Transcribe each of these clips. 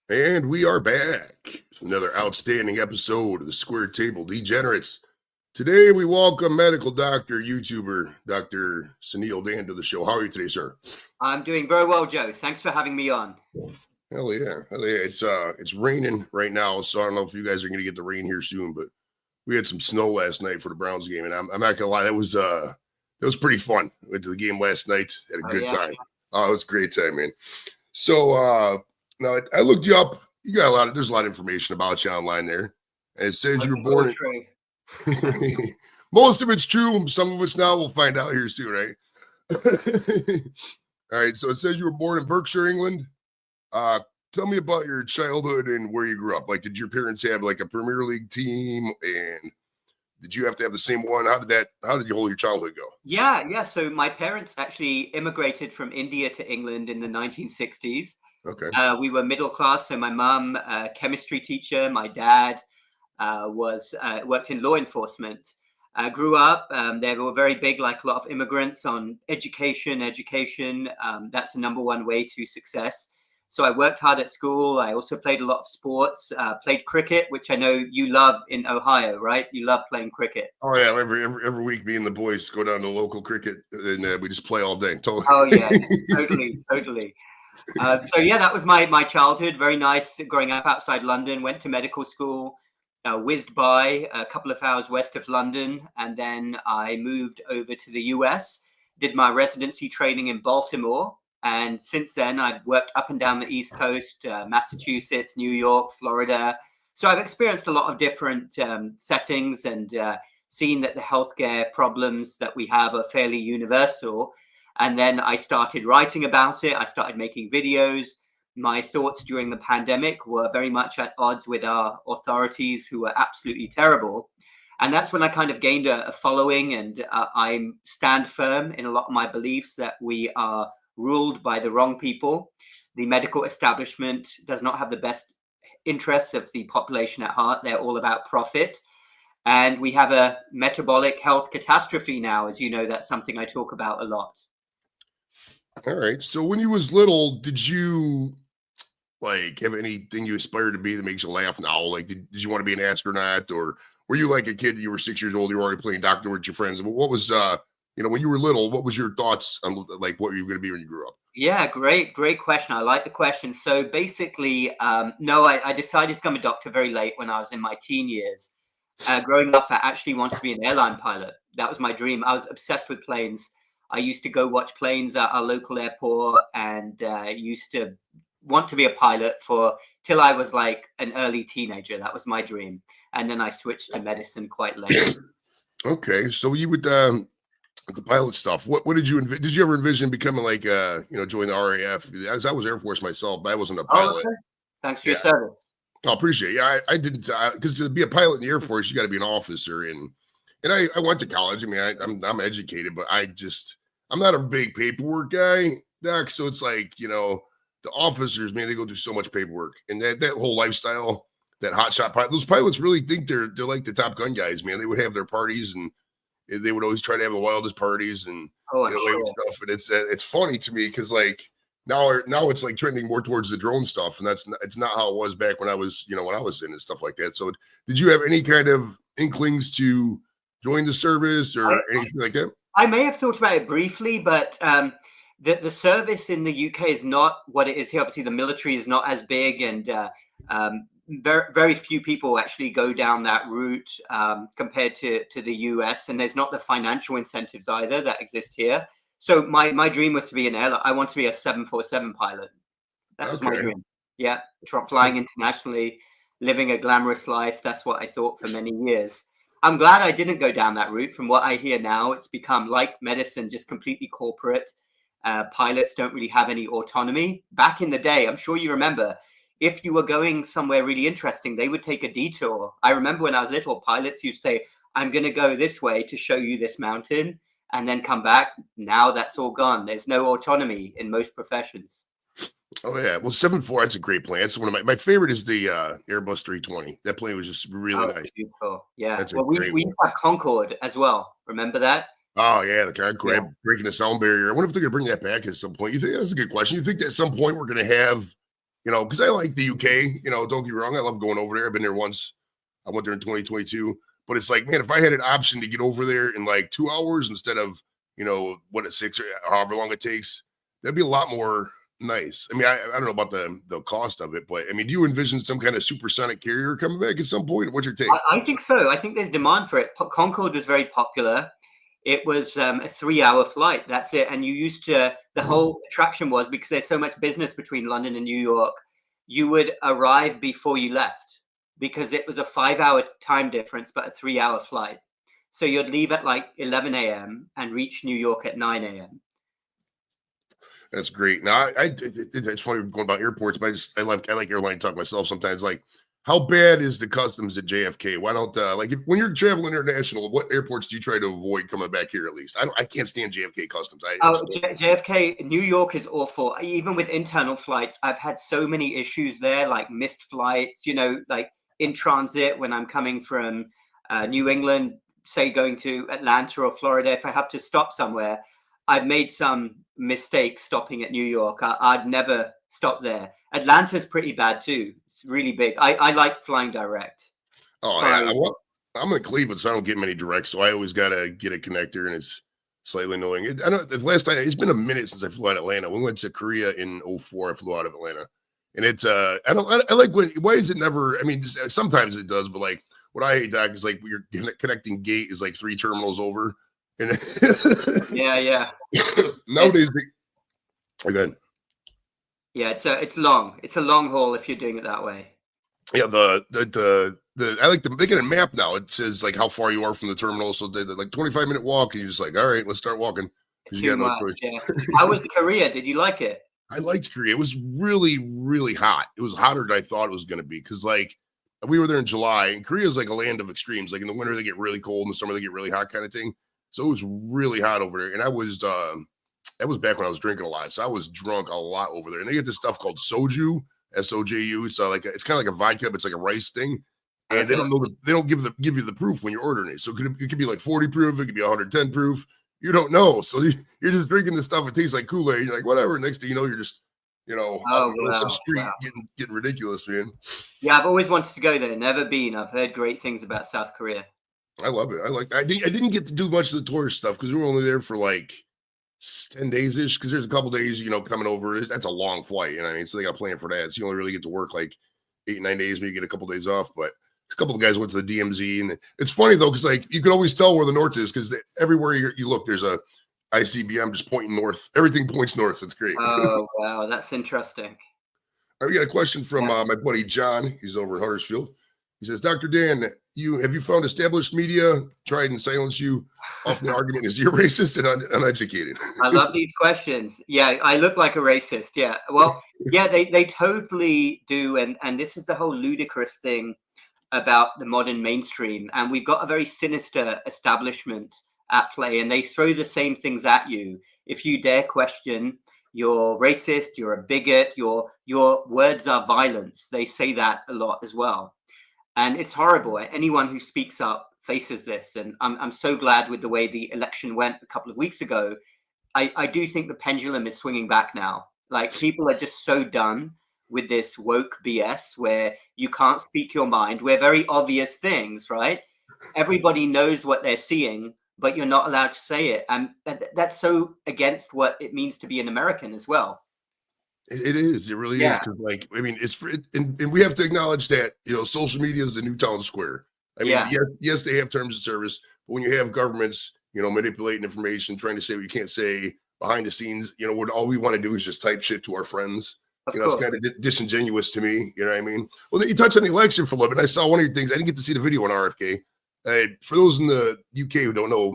And we are back with another outstanding episode of the Square Table Degenerates. Today we welcome medical doctor, YouTuber, Dr. Suneel Dhand to the show. How are you today, sir? I'm doing very well, Joe. Thanks for having me on. Hell yeah. Hell yeah. It's raining right now, so I don't know if you guys are gonna get the rain here soon, but we had some snow last night for the Browns game, and I'm not gonna lie, that was pretty fun. Went to the game last night, had a good time. Oh, it was a great time, man. So now I looked you up. You got there's a lot of information about you online there. And it says you were born most of it's true, some of it's not. We'll find out here soon, right? All right, so it says you were born in Berkshire, England. Tell me about your childhood and where you grew up. Like, did your parents have like a Premier League team, and did you have to have the same one? How did your whole childhood go? Yeah. So my parents actually immigrated from India to England in the 1960s. Okay. We were middle class. So my mom, chemistry teacher. My dad worked in law enforcement. Grew up. They were very big, like a lot of immigrants, on education. That's the number one way to success. So I worked hard at school. I also played a lot of sports, played cricket, which I know you love in Ohio, right? You love playing cricket. Oh, yeah. Every week, me and the boys go down to local cricket, and we just play all day. Totally. Oh, yeah. Totally. So, yeah, that was my childhood. Very nice growing up outside London. Went to medical school, whizzed by a couple of hours west of London. And then I moved over to the US, did my residency training in Baltimore. And since then, I've worked up and down the East Coast, Massachusetts, New York, Florida. So I've experienced a lot of different settings and seen that the healthcare problems that we have are fairly universal. And then I started writing about it. I started making videos. My thoughts during the pandemic were very much at odds with our authorities, who were absolutely terrible. And that's when I kind of gained a following, and I stand firm in a lot of my beliefs that we are ruled by the wrong people. The medical establishment does not have the best interests of the population at heart. They're all about profit. And we have a metabolic health catastrophe now. As you know, that's something I talk about a lot. All right. So when you was little, did you like have anything you aspired to be that makes you laugh now? Like, did you want to be an astronaut, or were you like a kid? You were 6 years old. You were already playing doctor with your friends. What was when you were little, what was your thoughts on like what you were going to be when you grew up? Yeah, great question. I like the question. So basically, no, I decided to become a doctor very late when I was in my teen years. Growing up, I actually wanted to be an airline pilot. That was my dream. I was obsessed with planes. I used to go watch planes at our local airport, and used to want to be a pilot till I was like an early teenager. That was my dream. And then I switched to medicine quite late. Okay. So you would, the pilot stuff, what did you did you ever envision becoming like join the RAF? As I was Air Force myself, but I wasn't a pilot. Okay. Thanks for your service. I appreciate it. Yeah, I didn't, because to be a pilot in the Air Force, you got to be an officer, and I went to college. I mean, I'm educated, but I'm not a big paperwork guy, Doc. So it's like, the officers, man, they go through so much paperwork, and that whole lifestyle, that hotshot pilot, those pilots really think they're like the Top Gun guys, man. They would have their parties, and they would always try to have the wildest parties and stuff. And it's funny to me because like now it's like trending more towards the drone stuff, and it's not how it was back when I was when I was in and stuff like that. So did you have any kind of inklings to join the service or anything like that? I may have thought about it briefly, but the service in the UK is not what it is here. Obviously, the military is not as big, and very, very few people actually go down that route compared to the US, and there's not the financial incentives either that exist here. So my dream was to be an airline. I want to be a 747 pilot. That was my dream. Yeah, flying internationally, living a glamorous life. That's what I thought for many years. I'm glad I didn't go down that route. From what I hear now, it's become like medicine, just completely corporate. Pilots don't really have any autonomy. Back in the day, I'm sure you remember, if you were going somewhere really interesting, they would take a detour. I remember when I was little, pilots used to say, I'm going to go this way to show you this mountain, and then come back. Now that's all gone. There's no autonomy in most professions. Oh yeah, well, 747, that's a great plane. That's one of my favorite is the Airbus 320. That plane was just really nice. Beautiful. Yeah. Well, we have Concorde as well. Remember that? Oh yeah, the Concorde breaking the sound barrier. I wonder if they're gonna bring that back at some point. You think that's a good question? You think that at some point we're gonna have you know, because I like the UK, you know, don't get me wrong. I love going over there. I've been there once. I went there in 2022. But it's like, man, if I had an option to get over there in like 2 hours instead of, you know, what, 6 or however long it takes, that'd be a lot more nice. I mean, I don't know about the cost of it, but I mean, do you envision some kind of supersonic carrier coming back at some point? What's your take? I think so. I think there's demand for it. Concorde was very popular. It was a 3-hour flight. That's it. And you used to, the whole attraction was, because there's so much business between London and New York, you would arrive before you left, because it was a 5-hour time difference, but a 3-hour flight. So you'd leave at like 11 a.m. and reach New York at 9 a.m. That's great. Now, it's funny going about airports, but I like airline talk myself sometimes. Like, how bad is the customs at JFK? Why don't when you're traveling international, what airports do you try to avoid coming back here? At least I can't stand JFK customs. JFK, New York is awful. Even with internal flights, I've had so many issues there, like missed flights. You know, like in transit when I'm coming from New England, say going to Atlanta or Florida. If I have to stop somewhere, I've made some mistakes stopping at New York. I'd never stop there. Atlanta's pretty bad too. It's really big. I like flying direct. Oh, yeah. I'm in Cleveland, so I don't get many directs. So I always got to get a connector, and it's slightly annoying. I know the last time, it's been a minute since I flew out of Atlanta. We went to Korea in 2004. I flew out of Atlanta. And it's, I like why is it never, I mean, sometimes it does, but like what I hate, Doc, is like you're connecting gate is like 3 terminals over. And yeah. Nowadays, again. Yeah, it's long. It's a long haul if you're doing it that way. Yeah, I like they get a map now. It says like how far you are from the terminal. So they're like 25-minute walk, and you're just like, all right, let's start walking. You got no choice. Yeah. How was Korea? Did you like it? I liked Korea. It was really, really hot. It was hotter than I thought it was going to be, because like we were there in July, and Korea is like a land of extremes. Like in the winter they get really cold, in the summer they get really hot, kind of thing. So it was really hot over there, and I was that was back when I was drinking a lot. So I was drunk a lot over there. And they get this stuff called soju, SOJU. It's it's kind of like a vodka, but it's like a rice thing. And they don't know they don't give you the proof when you're ordering it. So it could be like 40 proof, it could be 110 proof. You don't know. So you're just drinking this stuff. It tastes like Kool-Aid. You're like, whatever. Next thing you know, you're just, on some street getting ridiculous, man. Yeah, I've always wanted to go there. Never been. I've heard great things about South Korea. I love it. I didn't get to do much of the tourist stuff because we were only there for like 10 days ish, because there's a couple days, coming over. That's a long flight, you know what I mean? So they got to plan for that. So you only really get to work like 8-9 days, maybe you get a couple days off. But a couple of guys went to the DMZ, and it's funny though, because like you can always tell where the north is, because everywhere you look, there's a ICBM just pointing north. Everything points north. It's great. Oh wow, that's interesting. All right, we got a question from my buddy John. He's over in Huddersfield. He says, Dr. Dan, have you found established media tried and silenced you? Often the argument is you're racist and uneducated. I love these questions. Yeah, I look like a racist. Yeah. Well, yeah, they totally do. And this is the whole ludicrous thing about the modern mainstream. And we've got a very sinister establishment at play, and they throw the same things at you. If you dare question, you're racist, you're a bigot, your words are violence. They say that a lot as well. And it's horrible. Anyone who speaks up faces this. And I'm so glad with the way the election went a couple of weeks ago. I do think the pendulum is swinging back now. Like, people are just so done with this woke BS where you can't speak your mind, where very obvious things, right? Everybody knows what they're seeing, but you're not allowed to say it. And that's so against what it means to be an American as well. It is. It really is. Because, like, I mean, and we have to acknowledge that, social media is the new town square. I mean, yes, they have terms of service, but when you have governments, manipulating information, trying to say what you can't say behind the scenes, what all we want to do is just type shit to our friends. It's kind of disingenuous to me. You know what I mean? Well, then you touched on the election for a little bit. I saw one of your things. I didn't get to see the video on RFK. For those in the UK who don't know,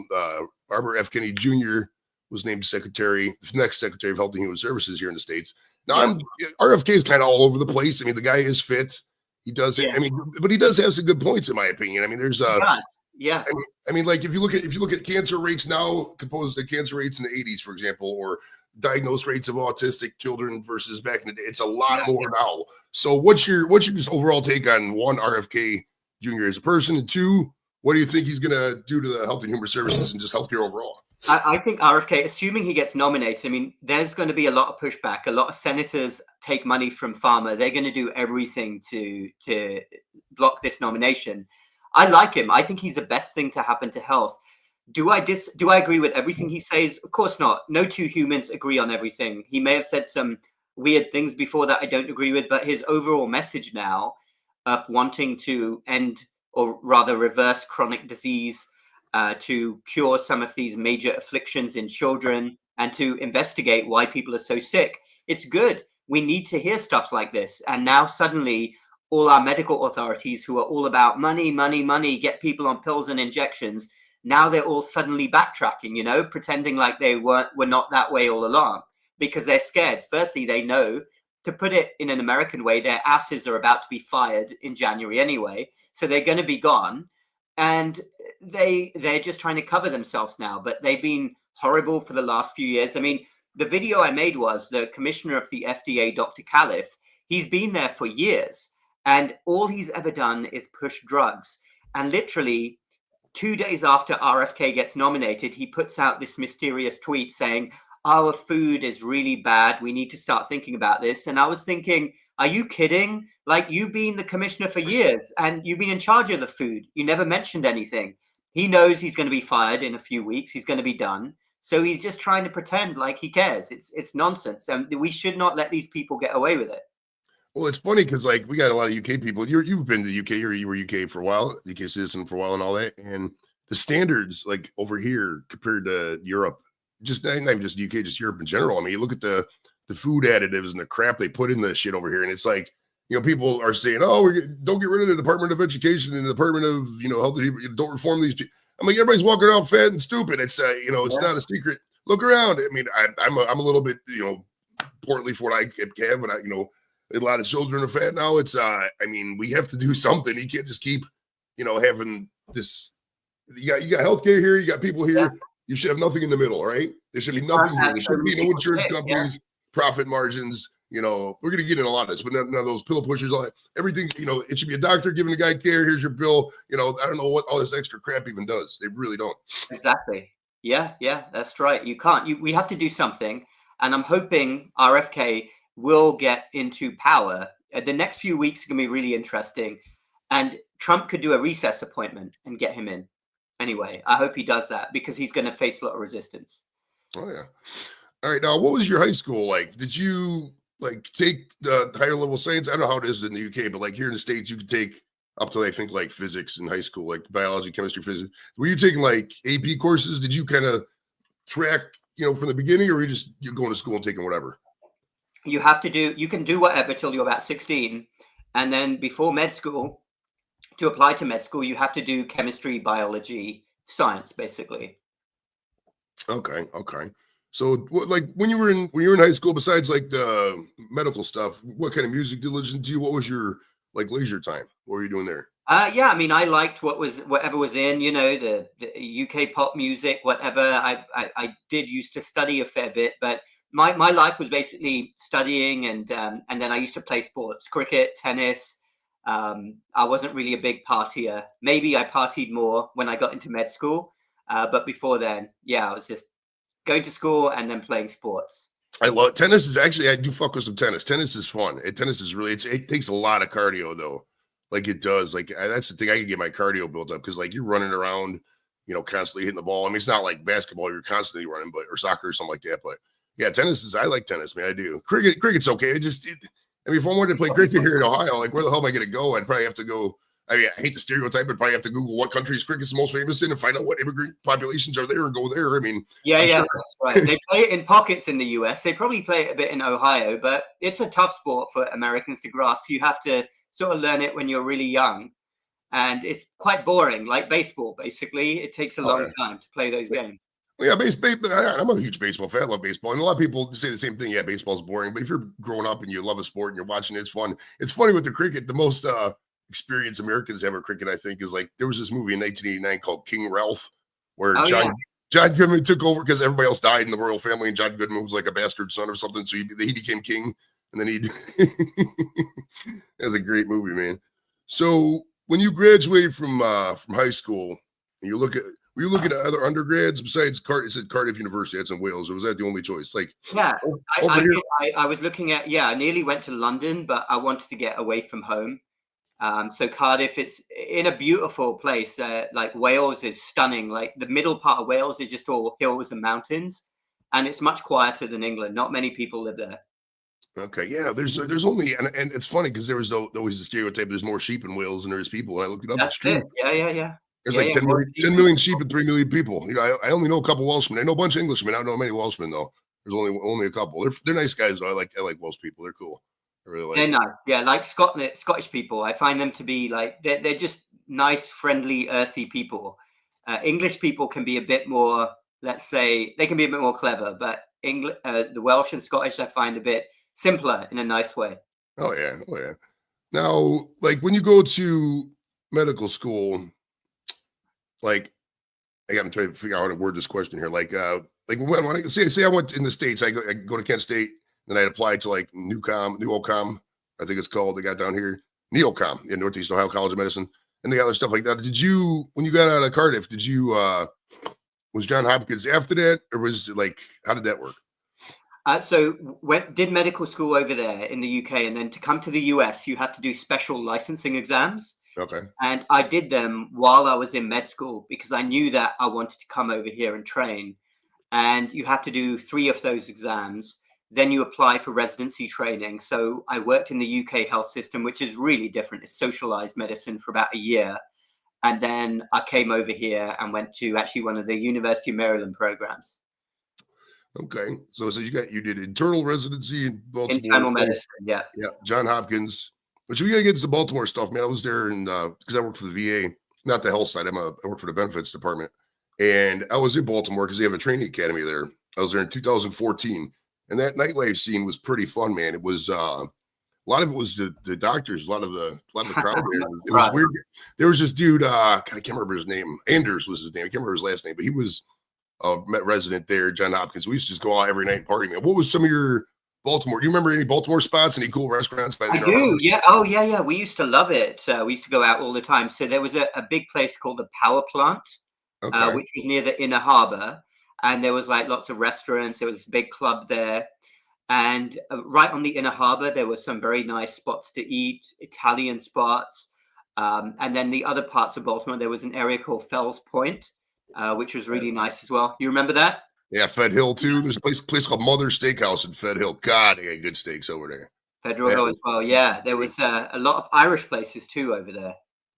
Robert F. Kennedy Jr. was named the next Secretary of Health and Human Services here in the States. Now, RFK is kind of all over the place. I mean, the guy is fit. He does it. I mean, but he does have some good points, in my opinion. I mean, there's yeah. I mean, like if you look at cancer rates now compared to cancer rates in the 80s, for example, or diagnosed rates of autistic children versus back in the day, it's a lot more now. So what's your just overall take on one, RFK Jr. as a person, and two, what do you think he's going to do to the health and human services and just healthcare overall? I think RFK, assuming he gets nominated, I mean, there's going to be a lot of pushback. A lot of senators take money from Pharma. They're going to do everything to block this nomination. I like him. I think he's the best thing to happen to health. Do I agree with everything he says? Of course not. No two humans agree on everything. He may have said some weird things before that I don't agree with, but his overall message now of wanting to end, or rather reverse, chronic disease, to cure some of these major afflictions in children, and to investigate why people are so sick, it's good. We need to hear stuff like this. And now suddenly all our medical authorities, who are all about money, money, money, get people on pills and injections, now they're all suddenly backtracking, pretending like they were not that way all along, because they're scared. Firstly, they know, to put it in an American way, their asses are about to be fired in January anyway, so they're going to be gone, and they're just trying to cover themselves now. But they've been horrible for the last few years. I mean, the video I made was the commissioner of the FDA, Dr. Califf. He's been there for years, and all he's ever done is push drugs. And literally 2 days after RFK gets nominated, he puts out this mysterious tweet saying, our food is really bad. We need to start thinking about this. And I was thinking, are you kidding? Like, you've been the commissioner for years and you've been in charge of the food. You never mentioned anything. He knows he's going to be fired in a few weeks. He's going to be done. So he's just trying to pretend like he cares. It's nonsense. And we should not let these people get away with it. Well, it's funny because like we got a lot of UK people. You've been to the UK, or you were UK for a while, UK citizen for a while, and all that. And the standards, like over here compared to Europe, just not even just UK, just Europe in general. I mean, you look at the food additives and the crap they put in the shit over here, and it's like, people are saying, "Oh, don't get rid of the Department of Education and the Department of Health. Don't reform these people." I'm like, everybody's walking around fat and stupid. It's it's not a secret. Look around. I mean, I'm a little bit portly for what I can, but a lot of children are fat now. It's I mean, we have to do something. You can't just keep having this. You got healthcare here. You got people here. Yeah. You should have nothing in the middle, right? There should be nothing here. There should be no insurance companies, profit margins. We're going to get into a lot of this, but none of those pill pushers, all that, everything, it should be a doctor giving a guy care. Here's your bill. I don't know what all this extra crap even does. They really don't. Exactly. Yeah, that's right. You can't. We have to do something. And I'm hoping RFK will get into power. The next few weeks are going to be really interesting. And Trump could do a recess appointment and get him in. Anyway, I hope he does that, because he's going to face a lot of resistance. Oh, yeah. All right. Now, what was your high school like? Did you take the higher level science? I don't know how it is in the UK, but like here in the States, you could take up to, I think, like physics in high school, like biology, chemistry, physics. Were you taking like AP courses? Did you kind of track, from the beginning, or were you going to school and taking whatever? You can do whatever till you're about 16. And then before med school, to apply to med school, you have to do chemistry, biology, science, basically. Okay. So, like when you were in high school, besides like the medical stuff, what kind of music did you listen to? What was your like leisure time? What were you doing there? Yeah, I mean, I liked whatever was in, the UK pop music, whatever. I did used to study a fair bit, but my life was basically studying, and then I used to play sports, cricket, tennis. I wasn't really a big partier. Maybe I partied more when I got into med school, but before then, I was just going to school and then playing sports. I love tennis. I do fuck with some tennis. Tennis is fun. Tennis is really, it takes a lot of cardio though. Like it does. Like that's the thing. I can get my cardio built up because like you're running around, constantly hitting the ball. I mean, it's not like basketball. You're constantly running, or soccer or something like that. But yeah, I like tennis, man. I do. Cricket's okay. I mean, if I wanted to play cricket here in Ohio, like where the hell am I going to go? I'd probably have to go. I mean, I hate the stereotype, but probably have to Google what countries cricket's the most famous in and find out what immigrant populations are there and go there. I mean, sure. That's right. They play it in pockets in the US. They probably play it a bit in Ohio, but it's a tough sport for Americans to grasp. You have to sort of learn it when you're really young, and it's quite boring, like baseball. Basically, it takes a long time to play those games. Yeah, I'm a huge baseball fan. I love baseball. And a lot of people say the same thing. Yeah, baseball's boring. But if you're growing up and you love a sport and you're watching it, it's fun. It's funny with the cricket. The most experience Americans have with cricket, I think, is like there was this movie in 1989 called King Ralph, where John Goodman took over because everybody else died in the royal family, and John Goodman was like a bastard son or something. So he became king, and then it was a great movie, man. So when you graduate from high school, and you look at Were you looking at other undergrads besides It said Cardiff University. That's in Wales. Or was that the only choice? Like, Yeah, over here. I was looking at, I nearly went to London, but I wanted to get away from home. So Cardiff, it's in a beautiful place. Like Wales is stunning. Like the middle part of Wales is just all hills and mountains, and it's much quieter than England. Not many people live there. Okay, yeah. There's only and it's funny because there was always the stereotype. There's more sheep in Wales than there is people. And I looked it up. That's It's true. it. Yeah. There's like 10 million sheep and 3 million people. You know, I only know a couple Welshmen. I know a bunch of Englishmen. I don't know many Welshmen though. There's only a couple. They're nice guys though. I like Welsh people. They're cool. I really like. They're nice. Yeah, like Scottish people. I find them to be like they're just nice, friendly, earthy people. English people can be a bit more. Let's say they can be a bit more clever, but the Welsh and Scottish I find a bit simpler in a nice way. Oh yeah. Now, like when you go to medical school, like I'm trying to figure out how to word this question here. Like when I say I went in the States, I go to Kent State, then I applied to like Newcom, I think it's called. They got down here Neocom in Northeast Ohio College of Medicine, and they got other stuff like that. Did you, when you got out of Cardiff, was John Hopkins after that, or was it like how did that work? So did medical school over there in the UK, and then to come to the US, you have to do special licensing exams. Okay. And I did them while I was in med school because I knew that I wanted to come over here and train. And you have to do 3 of those exams. Then you apply for residency training. So I worked in the UK health system, which is really different. It's socialized medicine for about a year. And then I came over here and went to actually one of the University of Maryland programs. Okay. So you did internal residency in Baltimore. Internal medicine, yeah. Yeah. John Hopkins. Which we gotta get to some Baltimore stuff, man. I was there and because I work for the VA, not the health side. I work for the benefits department. And I was in Baltimore because they have a training academy there. I was there in 2014. And that nightlife scene was pretty fun, man. It was a lot of it was the doctors, a lot of the crowd there. It was weird. There was this dude, God, I can't remember his name. Anders was his name. I can't remember his last name, but he was a resident there, John Hopkins. We used to just go out every night and party, man. What was some of your Baltimore? Do you remember any Baltimore spots, any cool restaurants? I do. Yeah. Oh, yeah. We used to love it. We used to go out all the time. So there was a big place called the Power Plant, which was near the Inner Harbor. And there was like lots of restaurants. There was a big club there. And right on the Inner Harbor, there were some very nice spots to eat, Italian spots. And then the other parts of Baltimore, there was an area called Fells Point, which was really nice as well. You remember that? Yeah, Fed Hill too. There's a place called Mother Steakhouse in Fed Hill. God, they got good steaks over there. Federal Hill as well. Yeah, there was a lot of Irish places too over there.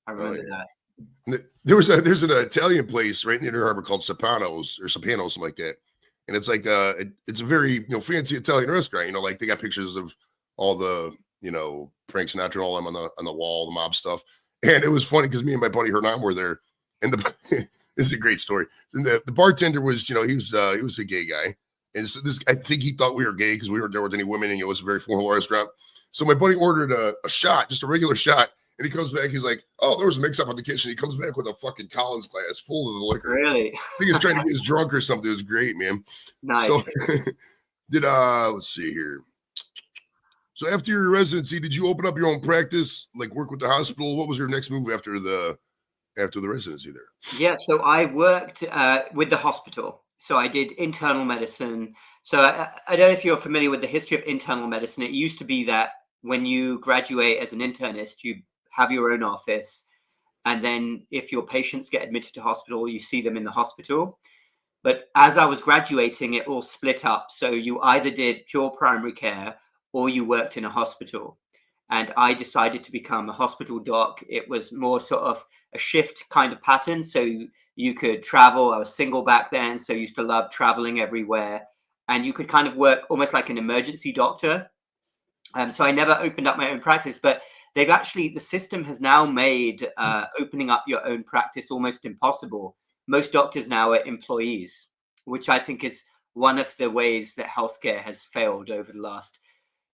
I remember that. There's an Italian place right in the Inner Harbor called Sapanos, something like that. And it's like it's a very fancy Italian restaurant. Like they got pictures of all the Frank Sinatra and all them on the wall, the mob stuff. And it was funny because me and my buddy Hernan were there, and this is a great story. And the bartender was, he was a gay guy. And so I think he thought we were gay because we weren't there with any women, and it was a very formal restaurant. So my buddy ordered a shot, just a regular shot. And he comes back, he's like, oh, there was a mix-up in the kitchen. He comes back with a fucking Collins glass full of the liquor. Really? I think he's trying to get us drunk or something. It was great, man. Nice. So let's see here. So after your residency, did you open up your own practice, like work with the hospital? What was your next move after the residency there? Yeah, so I worked with the hospital. So I did internal medicine. So I don't know if you're familiar with the history of internal medicine. It used to be that when you graduate as an internist, you have your own office. And then if your patients get admitted to hospital, you see them in the hospital. But as I was graduating, it all split up. So you either did pure primary care or you worked in a hospital. And I decided to become a hospital doc. It was more sort of a shift kind of pattern. So you could travel. I was single back then, so I used to love traveling everywhere. And you could kind of work almost like an emergency doctor. So I never opened up my own practice, but the system has now made opening up your own practice almost impossible. Most doctors now are employees, which I think is one of the ways that healthcare has failed over the last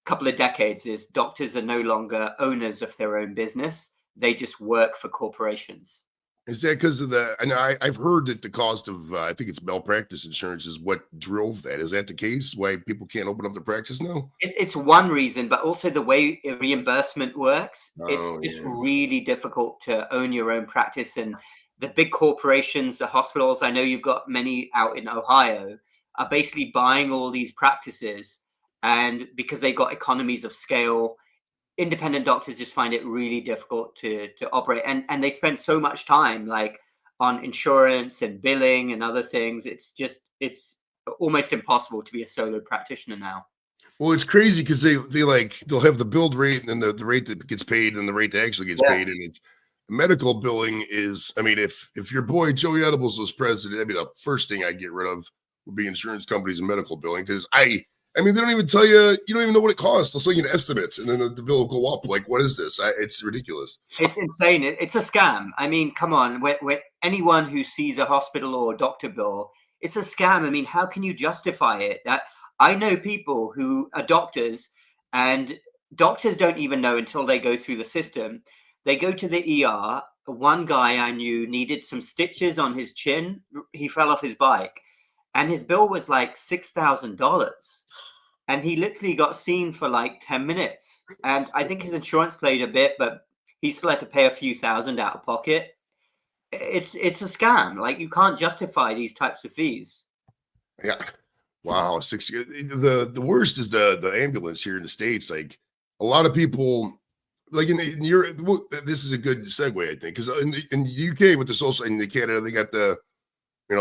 couple of decades. Is doctors are no longer owners of their own business. They just work for corporations. Is that because of I've heard that the cost of, I think it's malpractice insurance is what drove that. Is that the case? Why people can't open up their practice now? It's one reason, but also the way reimbursement works. It's just really difficult to own your own practice. And the big corporations, the hospitals, I know you've got many out in Ohio, are basically buying all these practices. And because they've got economies of scale, independent doctors just find it really difficult to operate. And they spend so much time like on insurance and billing and other things. It's almost impossible to be a solo practitioner now. Well, it's crazy because they'll have the billed rate and then the rate that gets paid and the rate that actually gets Yeah. paid. And it's medical billing is, I mean, if your boy Joey Edibles was president, that'd be the first thing I'd get rid of would be insurance companies and medical billing. Because I mean, they don't even tell you, you don't even know what it costs. They'll sell you an estimate and then the bill will go up. Like, what is this? It's ridiculous. It's insane. It's a scam. I mean, come on. When anyone who sees a hospital or a doctor bill, it's a scam. I mean, how can you justify it? I know people who are doctors, and doctors don't even know until they go through the system. They go to the ER. One guy I knew needed some stitches on his chin. He fell off his bike, and his bill was like $6,000. And he literally got seen for like 10 minutes. And I think his insurance played a bit, but he still had to pay a few thousand out of pocket. It's a scam. Like, you can't justify these types of fees. Yeah. Wow. 60. The worst is the ambulance here in the States. Like, a lot of people, like in Europe, well, this is a good segue, I think, because in the UK with the social, in the Canada, they got the,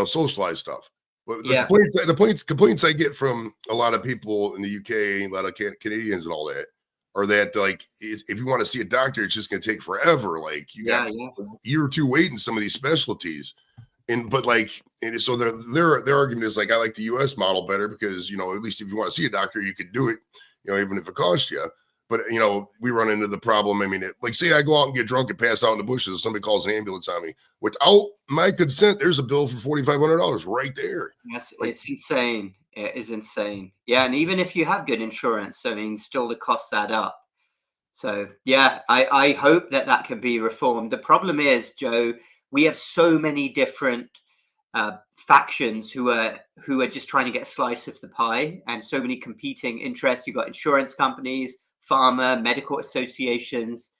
socialized stuff. But the complaints I get from a lot of people in the UK, a lot of Canadians and all that, are that, like, if you want to see a doctor, it's just going to take forever. Like, you got a year or two waiting some of these specialties. So their argument is like, I like the US model better because, at least if you want to see a doctor, you could do it, even if it costs you. But, we run into the problem. I mean, like, say I go out and get drunk and pass out in the bushes, somebody calls an ambulance on me without my consent, there's a bill for $4,500 right there. Yes, it's insane. It is insane. Yeah, and even if you have good insurance, I mean, still the costs add up. So, yeah, I hope that can be reformed. The problem is, Joe, we have so many different factions who are just trying to get a slice of the pie, and so many competing interests. You've got insurance companies, pharma, medical associations,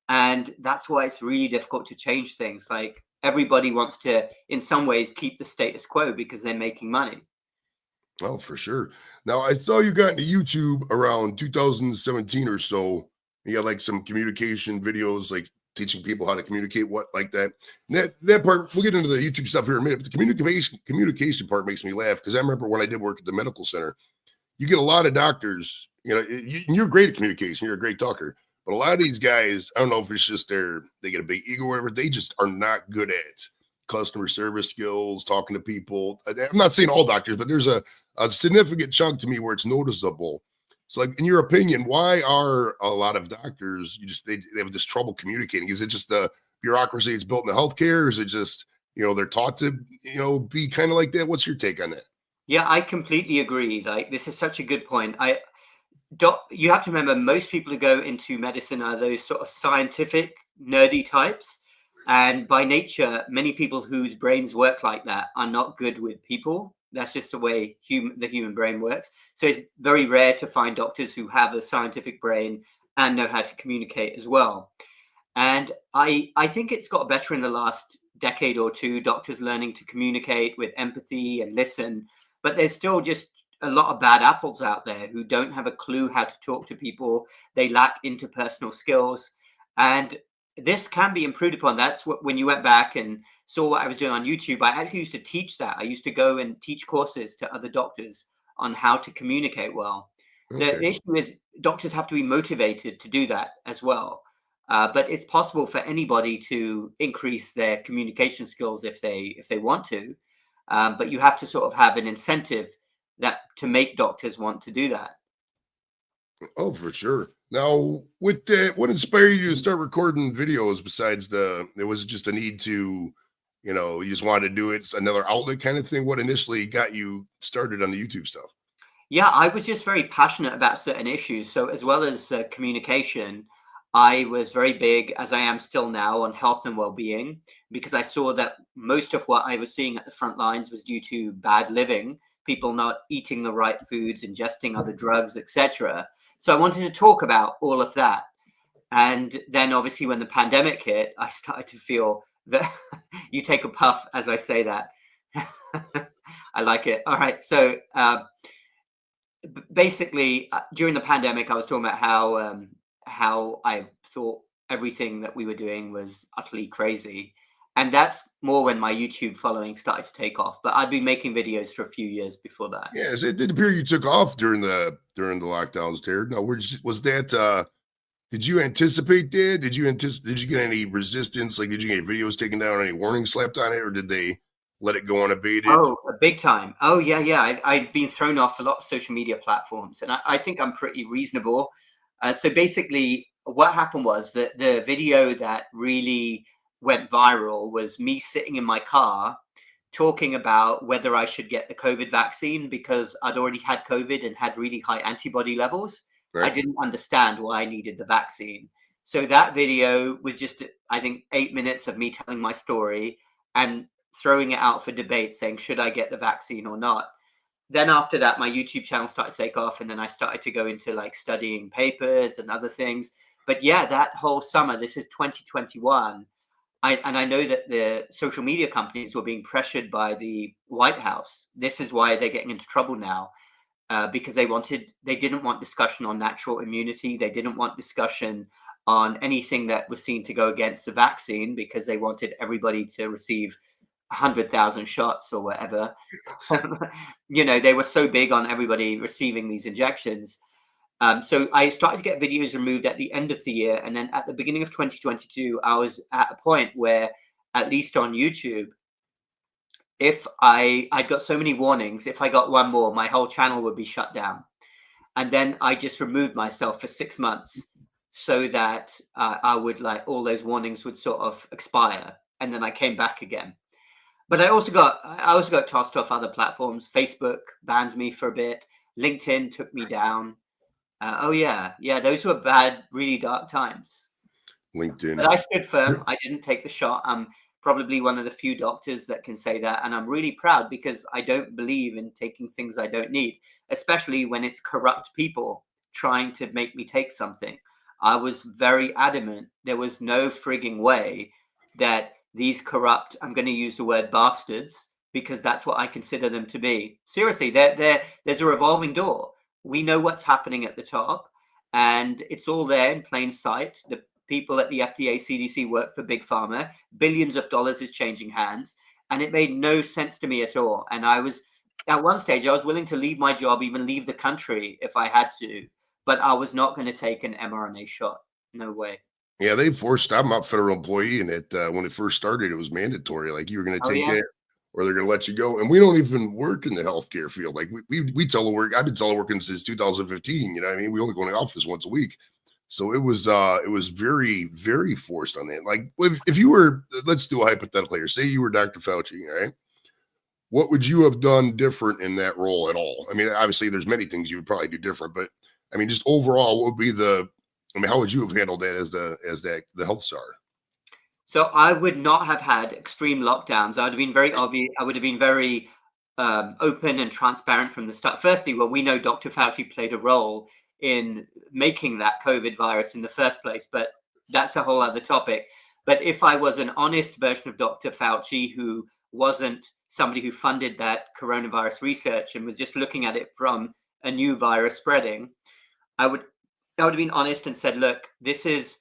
and that's why it's really difficult to change things. Like, everybody wants to, in some ways, keep the status quo because they're making money. Oh, for sure. Now, I saw you got into YouTube around 2017 or so. You got like some communication videos, like teaching people how to communicate, what like that. And that part, we'll get into the YouTube stuff here in a minute, but the communication part makes me laugh because I remember when I did work at the medical center, you get a lot of doctors, you're great at communication, you're a great talker, but a lot of these guys, I don't know if it's just they get a big ego or whatever, they just are not good at customer service skills, talking to people. I'm not saying all doctors, but there's a significant chunk to me where it's noticeable. So, like, in your opinion, why are a lot of doctors, they have this trouble communicating? Is it just the bureaucracy it's built in the healthcare? Or is it just, they're taught to, be kind of like that? What's your take on that? Yeah, I completely agree. Like, this is such a good point. You have to remember, most people who go into medicine are those sort of scientific, nerdy types. And by nature, many people whose brains work like that are not good with people. That's just the way the human brain works. So it's very rare to find doctors who have a scientific brain and know how to communicate as well. And I think it's got better in the last decade or two, doctors learning to communicate with empathy and listen. But there's still just a lot of bad apples out there who don't have a clue how to talk to people. They lack interpersonal skills. And this can be improved upon. That's what, when you went back and saw what I was doing on YouTube, I actually used to teach that. I used to go and teach courses to other doctors on how to communicate well. Okay. The issue is doctors have to be motivated to do that as well. But it's possible for anybody to increase their communication skills if they want to. But you have to sort of have an incentive to make doctors want to do that. Oh, for sure. Now, with that, what inspired you to start recording videos besides there was just a need to, you just wanted to do it. It's another outlet kind of thing. What initially got you started on the YouTube stuff? Yeah, I was just very passionate about certain issues. So as well as communication, I was very big, as I am still now, on health and well-being, because I saw that most of what I was seeing at the front lines was due to bad living, people not eating the right foods, ingesting other drugs, etc. So I wanted to talk about all of that. And then obviously when the pandemic hit, I started to feel that You take a puff as I say that. I like it. All right. So basically, during the pandemic, I was talking about how I thought everything that we were doing was utterly crazy. And that's more when my YouTube following started to take off. But I'd been making videos for a few years before that. Yes, it did appear you took off during the lockdowns, there. No, was that did you anticipate that? Did you get any resistance? Like, did you get videos taken down, any warnings slapped on it, or did they let it go unabated? Oh, big time. Oh, yeah. I've been thrown off a lot of social media platforms, and I think I'm pretty reasonable. So basically, what happened was that the video that really went viral was me sitting in my car talking about whether I should get the COVID vaccine because I'd already had COVID and had really high antibody levels. Right. I didn't understand why I needed the vaccine. So that video was just, I think, 8 minutes of me telling my story and throwing it out for debate, saying, should I get the vaccine or not? Then after that, my YouTube channel started to take off, and then I started to go into like studying papers and other things. But yeah, that whole summer, this is 2021, I know that the social media companies were being pressured by the White House. This is why they're getting into trouble now, because they didn't want discussion on natural immunity. They didn't want discussion on anything that was seen to go against the vaccine, because they wanted everybody to receive 100,000 shots or whatever. They were so big on everybody receiving these injections. So I started to get videos removed at the end of the year. And then at the beginning of 2022, I was at a point where, at least on YouTube, if I'd got so many warnings, if I got one more, my whole channel would be shut down. And then I just removed myself for 6 months so that I would, like, all those warnings would sort of expire. And then I came back again. But I also got tossed off other platforms. Facebook banned me for a bit. LinkedIn took me down. Those were bad, really dark times. LinkedIn. But I stood firm. I didn't take the shot. I'm probably one of the few doctors that can say that. And I'm really proud, because I don't believe in taking things I don't need, especially when it's corrupt people trying to make me take something. I was very adamant. There was no frigging way that these corrupt, I'm going to use the word bastards, because that's what I consider them to be. Seriously, there's a revolving door. We know what's happening at the top, and it's all there in plain sight. The people at the FDA, CDC work for Big Pharma. Billions of dollars is changing hands, and it made no sense to me at all. And I was, at one stage, I was willing to leave my job, even leave the country if I had to, but I was not going to take an mRNA shot. No way. Yeah, they forced. I'm a federal employee, and when it first started, it was mandatory. Like, you were going to take it, or they're going to let you go. And we don't even work in the healthcare field. Like, we telework. I've been teleworking since 2015. You know what I mean? We only go in the office once a week. So it was very, very forced on that. Like, if you were, let's do a hypothetical here. Say you were Dr. Fauci, all right? What would you have done different in that role at all? I mean, obviously there's many things you would probably do different, but I mean, just overall, what would be how would you have handled that as the health czar? So I would not have had extreme lockdowns. I would have been very obvious. I would have been very open and transparent from the start. Firstly, well, we know Dr. Fauci played a role in making that COVID virus in the first place, but that's a whole other topic. But if I was an honest version of Dr. Fauci, who wasn't somebody who funded that coronavirus research and was just looking at it from a new virus spreading, I would have been honest and said, look, this is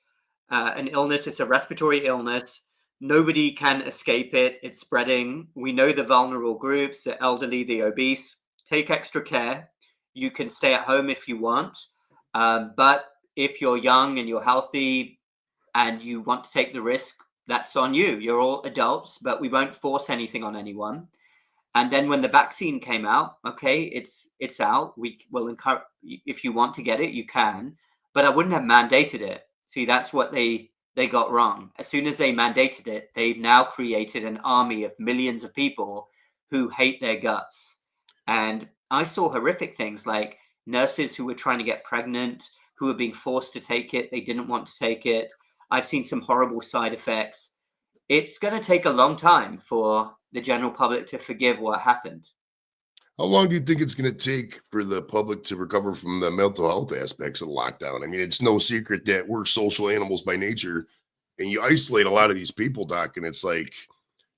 an illness. It's a respiratory illness. Nobody can escape it. It's spreading. We know the vulnerable groups, the elderly, the obese. Take extra care. You can stay at home if you want. But if you're young and you're healthy and you want to take the risk, that's on you. You're all adults, but we won't force anything on anyone. And then when the vaccine came out, okay, it's out. We will encourage, if you want to get it, you can, but I wouldn't have mandated it. See, that's what they got wrong. As soon as they mandated it, they've now created an army of millions of people who hate their guts. And I saw horrific things like nurses who were trying to get pregnant, who were being forced to take it. They didn't want to take it. I've seen some horrible side effects. It's going to take a long time for the general public to forgive what happened. How long do you think it's going to take for the public to recover from the mental health aspects of the lockdown? I mean, it's no secret that we're social animals by nature, and you isolate a lot of these people, Doc, and it's like,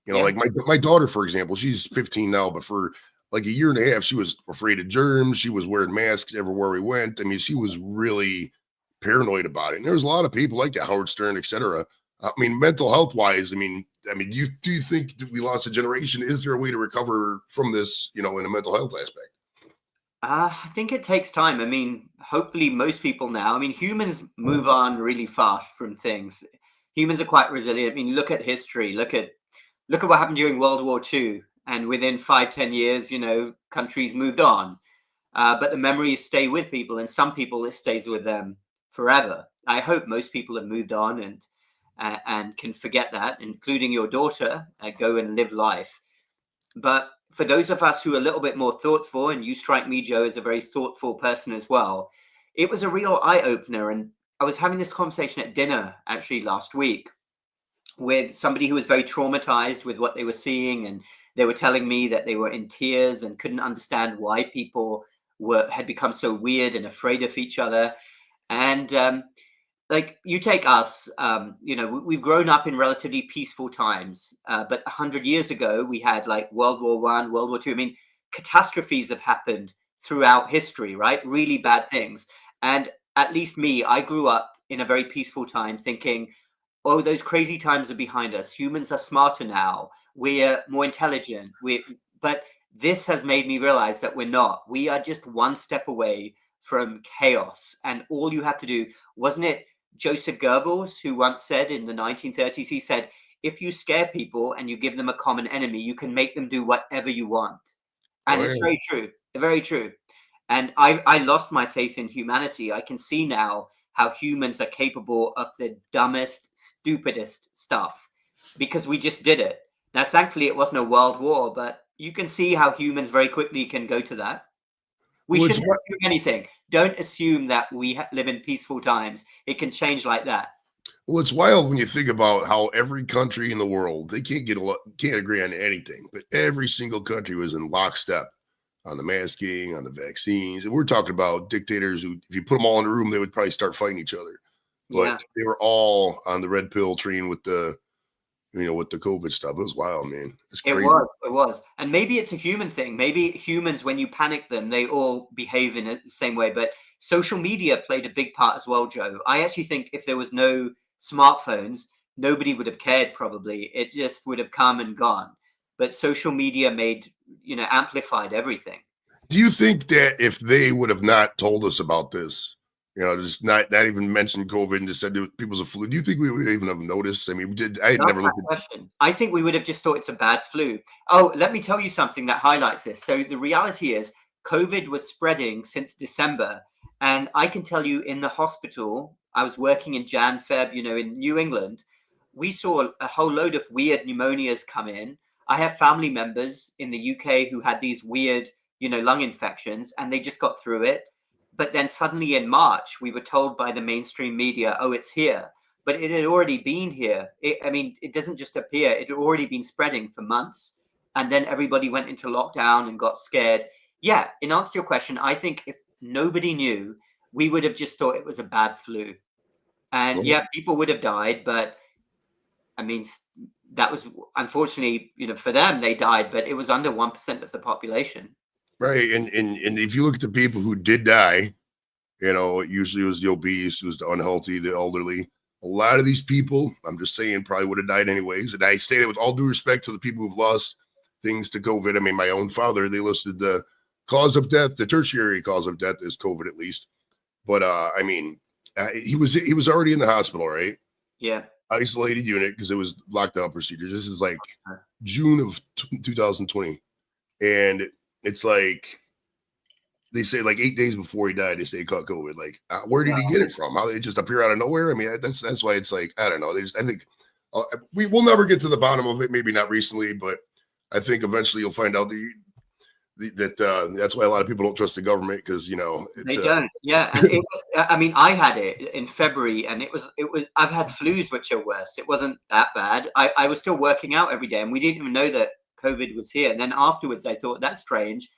You know, Yeah. like my daughter, for example, she's 15 now, but for like a year and a half, she was afraid of germs. She was wearing masks everywhere we went. I mean, she was really paranoid about it. And there was a lot of people like that, Howard Stern, et cetera. I mean, mental health wise, do you think that we lost a generation? Is there a way to recover from this, in a mental health aspect? I think it takes time. I mean, hopefully, most people now. I mean, humans move on really fast from things. Humans are quite resilient. I mean, look at history. Look at what happened during World War II, and within 5, 10 years, countries moved on. But the memories stay with people, and some people it stays with them forever. I hope most people have moved on and can forget that, including your daughter. Go and live life. But for those of us who are a little bit more thoughtful, and you strike me, Joe, as a very thoughtful person as well, it was a real eye opener. And I was having this conversation at dinner actually last week with somebody who was very traumatized with what they were seeing, and they were telling me that they were in tears and couldn't understand why people had become so weird and afraid of each other. And like, you take us, we've grown up in relatively peaceful times, but 100 years ago we had like World War I, World War II. I mean, catastrophes have happened throughout history, right? Really bad things. And at least me, I grew up in a very peaceful time thinking, oh, those crazy times are behind us. Humans are smarter now. We're more intelligent. But this has made me realize that we're not. We are just one step away from chaos. And all you have to do, wasn't it Joseph Goebbels who once said in the 1930s, he said, if you scare people and you give them a common enemy, you can make them do whatever you want. And Oh, it's yeah. very true, very true. And I lost my faith in humanity. I can see now how humans are capable of the dumbest, stupidest stuff because we just did it. Now, thankfully, it wasn't a world war, but you can see how humans very quickly can go to that. We Well, it's shouldn't assume anything. Don't assume that we live in peaceful times. It can change like that. Well, it's wild when you think about how every country in the world, they can't agree on anything, but every single country was in lockstep on the masking, on the vaccines. And we're talking about dictators who, if you put them all in a room, they would probably start fighting each other. But Yeah, they were all on the red pill train with the COVID stuff. It was wild, man. It's it crazy. was. It was. And maybe it's a human thing. Maybe humans, when you panic them, they all behave in the same way. But social media played a big part as well, Joe. I actually think if there was no smartphones, nobody would have cared probably. It just would have come and gone. But social media amplified everything. Do you think that if they would have not told us about this, just not even mentioned COVID and just said people's a flu, do you think we would even have noticed? I mean, I had Love never that looked at. question. I think we would have just thought it's a bad flu. Oh, let me tell you something that highlights this. So the reality is COVID was spreading since December. And I can tell you in the hospital, I was working in Jan, Feb, in New England. We saw a whole load of weird pneumonias come in. I have family members in the UK who had these weird, lung infections, and they just got through it. But then suddenly in March, we were told by the mainstream media, oh, it's here, but it had already been here. It doesn't just appear, it had already been spreading for months. And then everybody went into lockdown and got scared. Yeah, in answer to your question, I think if nobody knew, we would have just thought it was a bad flu. And Well, yeah, people would have died, but I mean, that was unfortunately, for them, they died, but it was under 1% of the population. right. And if you look at the people who did die, it usually was the obese, it was the unhealthy, the elderly. A lot of these people, I'm just saying, probably would have died anyways. And I say that with all due respect to the people who've lost things to COVID. I mean, my own father, they listed the cause of death, the tertiary cause of death is COVID at least. But he was already in the hospital, right? Yeah. Isolated unit because it was lockdown procedures. This is like June of 2020, and it's like they say like 8 days before he died, they say he caught COVID. Like, where did he get it from? How did it just appear out of nowhere? I mean, that's why it's like I don't know. I think we will never get to the bottom of it. Maybe not recently, but I think eventually you'll find out that's why a lot of people don't trust the government because They it's don't. Yeah, and it was. I mean, I had it in February, and it was. I've had flus which are worse. It wasn't that bad. I was still working out every day, and we didn't even know that COVID was here. And then afterwards, I thought that's strange.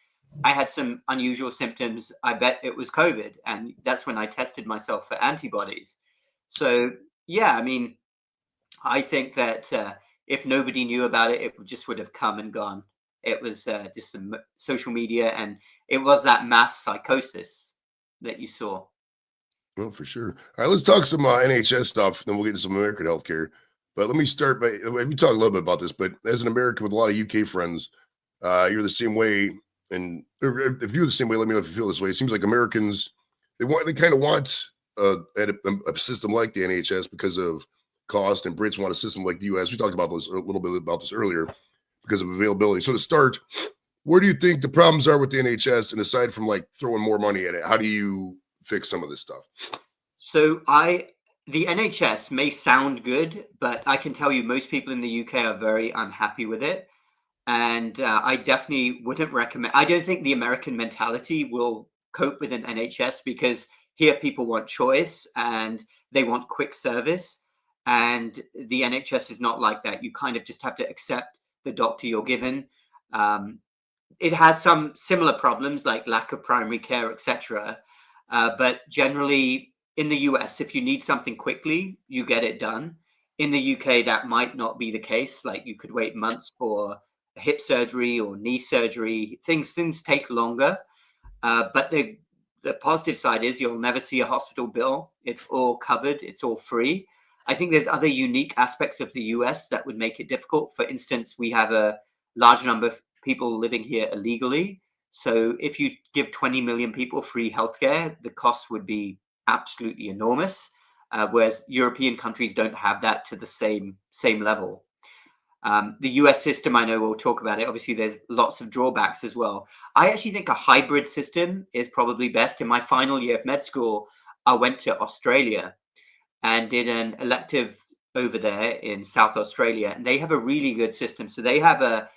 I had some unusual symptoms. I bet it was COVID, and that's when I tested myself for antibodies. So yeah, I mean, I think that if nobody knew about it, it just would have come and gone. It was just some social media, and it was that mass psychosis that you saw. Oh, for sure. All right, let's talk some NHS stuff, then we'll get to some American healthcare. But let me start by we talk a little bit about this, but as an American with a lot of UK friends, you're the same way. And if you're the same way, let me know if you feel this way. It seems like Americans they kind of want a system like the NHS because of cost, and Brits want a system like the US. We talked about this a little bit about this earlier because of availability. So to start, where do you think the problems are with the NHS? And aside from like throwing more money at it, how do you fix some of this stuff? So the NHS may sound good, but I can tell you most people in the UK are very unhappy with it. And I definitely wouldn't recommend. I don't think the American mentality will cope with an NHS, because here people want choice and they want quick service. And the NHS is not like that. You kind of just have to accept the doctor you're given. It has some similar problems like lack of primary care, etc. But generally, in the US, if you need something quickly, you get it done. In the UK, that might not be the case. Like you could wait months for a hip surgery or knee surgery. Things take longer. But the positive side is you'll never see a hospital bill. It's all covered. It's all free. I think there's other unique aspects of the US that would make it difficult. For instance, we have a large number of people living here illegally. So if you give 20 million people free healthcare, the cost would be absolutely enormous, whereas European countries don't have that to the same level. The US system, I know we'll talk about it. Obviously, there's lots of drawbacks as well. I actually think a hybrid system is probably best. In my final year of med school, I went to Australia and did an elective over there in South Australia, and they have a really good system. So they have a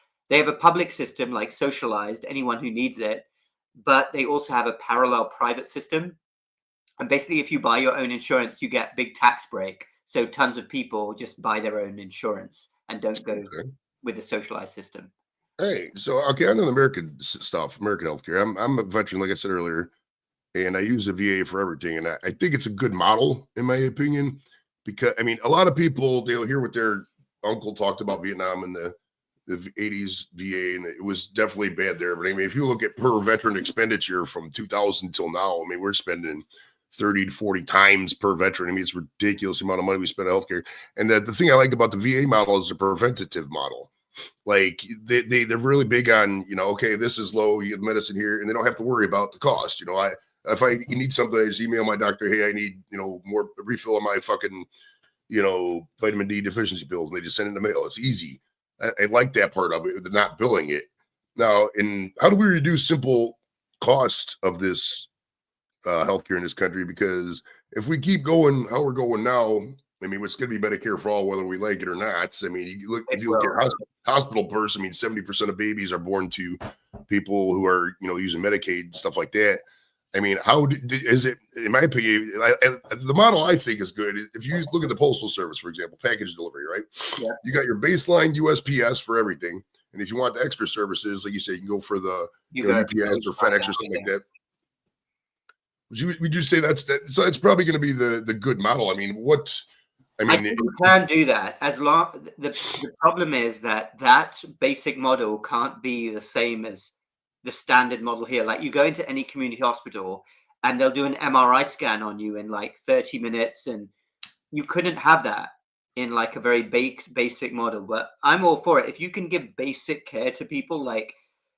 public system, like socialized, anyone who needs it, but they also have a parallel private system. And basically, if you buy your own insurance, you get big tax break. So tons of people just buy their own insurance and don't go with the socialized system. Hey, so okay, I know the American stuff, American healthcare. I'm a veteran, like I said earlier, and I use the VA for everything. And I think it's a good model, in my opinion, because I mean, a lot of people they'll hear what their uncle talked about Vietnam and the 80s VA, and it was definitely bad there. But I mean, if you look at per veteran expenditure from 2000 till now, I mean, we're spending 30 to 40 times per veteran. I mean, it's a ridiculous amount of money we spend on healthcare. And the thing I like about the VA model is the preventative model. Like they're really big on, okay, this is low, you have medicine here, and they don't have to worry about the cost. If you need something, I just email my doctor, hey, I need, more refill on my fucking, vitamin D deficiency pills, and they just send it in the mail. It's easy. I like that part of it. They're not billing it. Now, how do we reduce simple cost of this healthcare in this country? Because if we keep going how we're going now, I mean, it's going to be Medicare for all, whether we like it or not. I mean, if you look at hospital births, I mean, 70% of babies are born to people who are, using Medicaid, stuff like that. I mean, how is it, in my opinion, the model I think is good. If you look at the Postal Service, for example, package delivery, right? Yeah. You got your baseline USPS for everything. And if you want the extra services, like you say, you can go for the UPS or FedEx or something like that. Would you say so it's probably going to be the good model? I mean, I think you can do that as long. The problem is that basic model can't be the same as the standard model here. Like you go into any community hospital and they'll do an MRI scan on you in like 30 minutes, and you couldn't have that in like a very basic model. But I'm all for it. If you can give basic care to people, like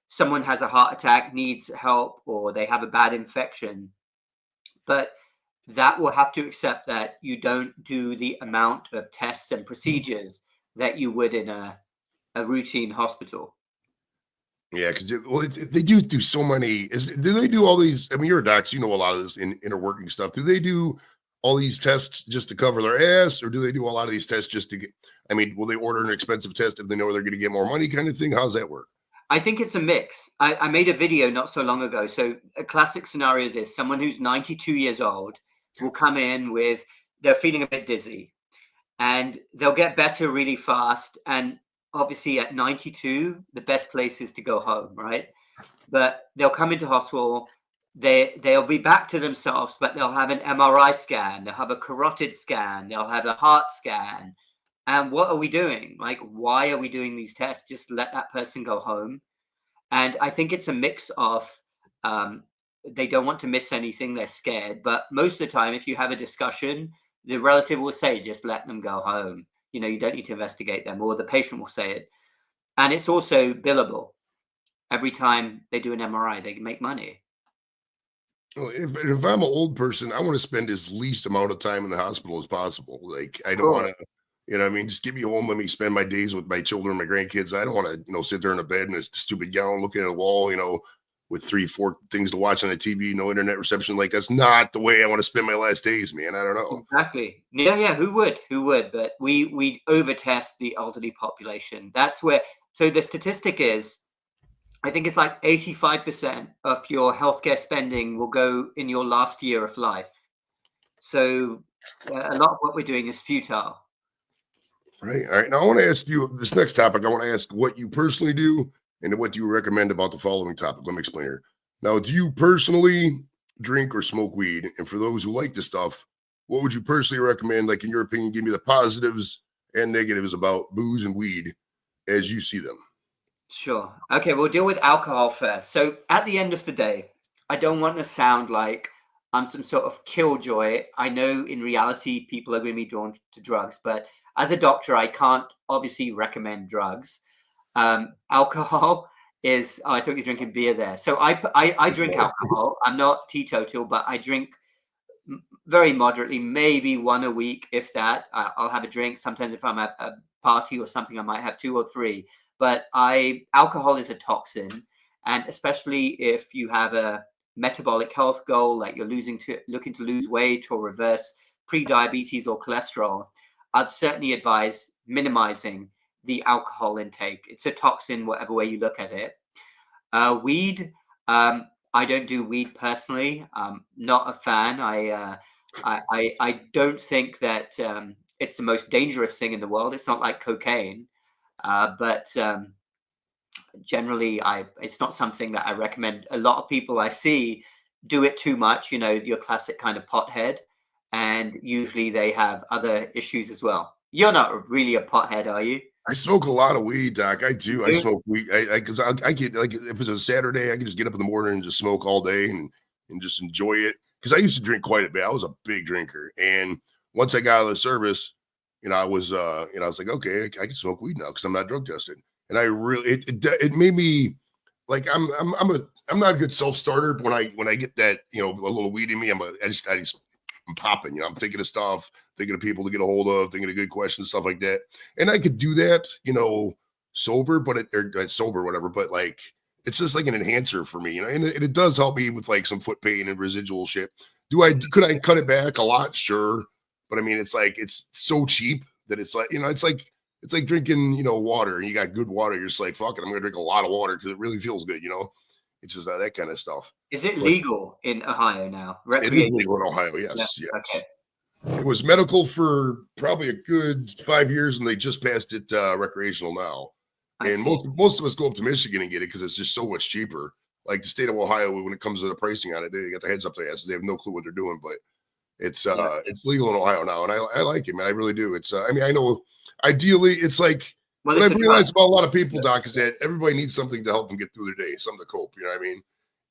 someone has a heart attack, needs help, or they have a bad infection, but that will have to accept that you don't do the amount of tests and procedures that you would in a routine hospital. Yeah, because they do so many. Do they do all these? I mean, you're a doc, so you know a lot of this inner working stuff. Do they do all these tests just to cover their ass, or do they do a lot of these tests just to get? I mean, will they order an expensive test if they know they're going to get more money, kind of thing? How does that work? I think it's a mix. I made a video not so long ago. So a classic scenario is this: someone who's 92 years old will come in they're feeling a bit dizzy, and they'll get better really fast. And obviously at 92, the best place is to go home, right? But they'll come into hospital, they'll be back to themselves, but they'll have an MRI scan, they'll have a carotid scan, they'll have a heart scan, And what are we doing? Like, why are we doing these tests? Just let that person go home. And I think it's a mix of they don't want to miss anything, they're scared. But most of the time, if you have a discussion, the relative will say, just let them go home. You know, you don't need to investigate them, or the patient will say it. And it's also billable. Every time they do an MRI, they make money. Well, if I'm an old person, I want to spend as least amount of time in the hospital as possible. Like, I don't want Cool. to, what I mean, just get me home, let me spend my days with my children, my grandkids. I don't want to, sit there in a bed in a stupid gown looking at a wall, with 3, 4 things to watch on the TV, no internet reception. Like, that's not the way I want to spend my last days, man. I don't know. Exactly. Yeah, yeah. Who would? Who would? But we overtest the elderly population. That's where. So the statistic is, I think it's like 85% of your healthcare spending will go in your last year of life. So a lot of what we're doing is futile. Right. All right. Now I want to ask you this next topic. I want to ask what you personally do and what you recommend about the following topic. Let me explain here. Now, do you personally drink or smoke weed? And for those who like this stuff, what would you personally recommend? Like, in your opinion, give me the positives and negatives about booze and weed as you see them. Sure. Okay, we'll deal with alcohol first. So at the end of the day, I don't want to sound like I'm some sort of killjoy. I know in reality people are going to be drawn to drugs, but as a doctor, I can't obviously recommend drugs. Alcohol is, oh, I thought you were drinking beer there. So I drink alcohol. I'm not teetotal, but I drink very moderately, maybe one a week, if that. I'll have a drink. Sometimes if I'm at a party or something, I might have 2 or 3. But alcohol is a toxin, and especially if you have a metabolic health goal, like you're looking to lose weight or reverse pre-diabetes or cholesterol, I'd certainly advise minimizing the alcohol intake. It's a toxin, whatever way you look at it. Weed, I don't do weed personally. I'm not a fan. I don't think that it's the most dangerous thing in the world. It's not like cocaine, but generally, it's not something that I recommend. A lot of people I see do it too much. You know, your classic kind of pothead, and usually they have other issues as well. You're not really a pothead, are you? I smoke a lot of weed, Doc. I do. I You smoke weed. Because I get, like, if it's a Saturday, I can just get up in the morning and just smoke all day and just enjoy it. Because I used to drink quite a bit. I was a big drinker, and once I got out of the service, I was like, okay, I can smoke weed now because I'm not drug tested. And I really, it made me like I'm not a good self starter. But when I get that, a little weed in me, I'm popping. I'm thinking of stuff, thinking of people to get a hold of, thinking of good questions, stuff like that. And I could do that, sober, but sober, whatever. But like, it's just like an enhancer for me, and it does help me with like some foot pain and residual shit. Could I cut it back a lot? Sure. But I mean, it's like, it's so cheap that it's like, it's like drinking, water, and you got good water. You're just like, fuck it, I'm going to drink a lot of water because it really feels good. It's just that kind of stuff. Is it But legal in Ohio now? it is Recreation? legal in Ohio. Yeah. Yes. Yes. Okay. It was medical for probably a good 5 years, and they just passed it recreational now. I And see. most of us go up to Michigan and get it because it's just so much cheaper. Like the state of Ohio, when it comes to the pricing on it, they got their heads up their asses. They have no clue what they're doing, but it's Yeah. it's legal in Ohio now, and I like it, man. I really do. It's I mean, I know ideally it's like Well, what it's I've a drug. realized about a lot of people, Doc, is that everybody needs something to help them get through their day, something to cope. You know what I mean?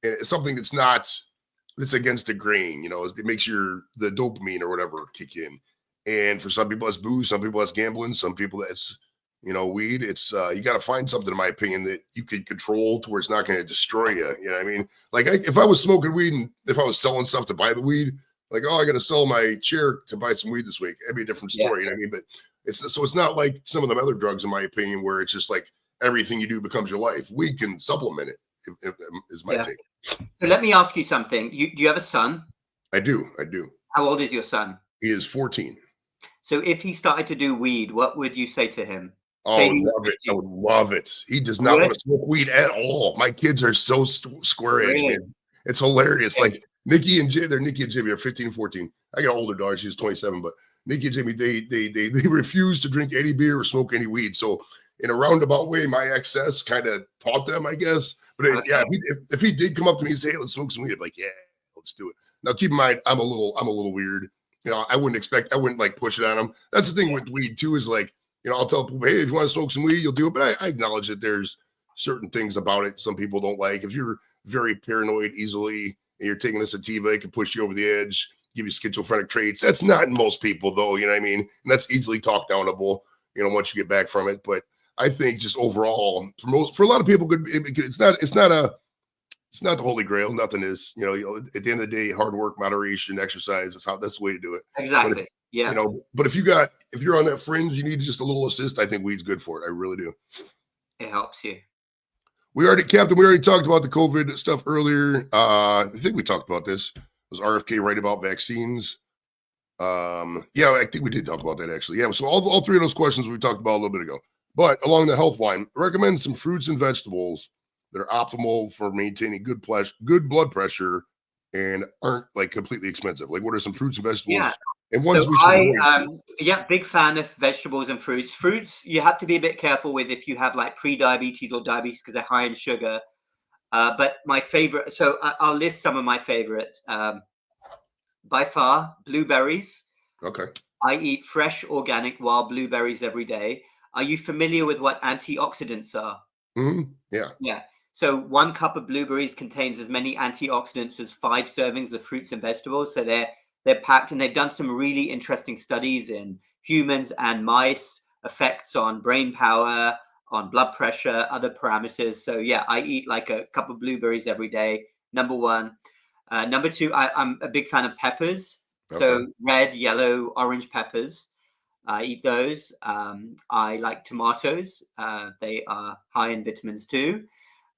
And it's something that's against the grain. It makes the dopamine or whatever kick in. And for some people, that's booze. Some people, that's gambling. Some people, that's weed. It's you got to find something, in my opinion, that you can control to where it's not going to destroy you. You know what I mean? Like if I was smoking weed and if I was selling stuff to buy the weed, like, oh, I got to sell my chair to buy some weed this week. That'd be a different Yeah. story. You know what I mean? But it's not like some of them other drugs, in my opinion, where it's just like everything you do becomes your life. Weed can supplement it. Is my Yeah. take. So let me ask you something. Do you have a son? I do. How old is your son? He is 14. So if he started to do weed, what would you say to him? Oh, I Say would he was love it. I 50. would love it. He does not Would? want to smoke weed at all. My kids are so square edge, Really? man. It's hilarious. Okay. Like Nikki and Jimmy are 15 and 14. I got an older daughter. She's 27, but Nikki and Jimmy, they refuse to drink any beer or smoke any weed. So in a roundabout way, my excess kind of taught them, I guess. But yeah, Okay. if he did come up to me and say, hey, let's smoke some weed, I'd be like, yeah, let's do it. Now keep in mind, I'm a little weird. I wouldn't like push it on him. That's the thing with weed too, is like, I'll tell people, hey, if you want to smoke some weed, you'll do it. But I acknowledge that there's certain things about it some people don't like. If you're very paranoid easily and you're taking a sativa, it can push you over the edge, give you schizophrenic traits. That's not in most people, though. You know what I mean? And that's easily talked downable, once you get back from it. But I think just overall, for a lot of people, it's not the holy grail. Nothing is. At the end of the day, hard work, moderation, exercise. That's the way to do it. Exactly. Yeah. But if you're on that fringe, you need just a little assist. I think weed's good for it. I really do. It helps you. Captain, we already talked about the COVID stuff earlier. I think we talked about this. Was RFK right about vaccines? Yeah, I think we did talk about that actually. Yeah, so all three of those questions we talked about a little bit ago. But along the health line, recommend some fruits and vegetables that are optimal for maintaining good blood pressure and aren't like completely expensive. Like, what are some fruits and vegetables? Yeah. And ones so we should big fan of vegetables and fruits. Fruits, you have to be a bit careful with if you have like pre-diabetes or diabetes because they're high in sugar. But my favorite, so I'll list some of my favorites. By far, blueberries. Okay. I eat fresh, organic, wild blueberries every day. Are you familiar with what antioxidants are? Mm-hmm. Yeah. Yeah. So 1 cup of blueberries contains as many antioxidants as 5 servings of fruits and vegetables. So they're packed, and they've done some really interesting studies in humans and mice, effects on brain power, on blood pressure, other parameters. So yeah, I eat like a cup of blueberries every day. Number 1. Number 2, I'm a big fan of peppers. Okay. So red, yellow, orange peppers. I eat those. I like tomatoes. They are high in vitamins too.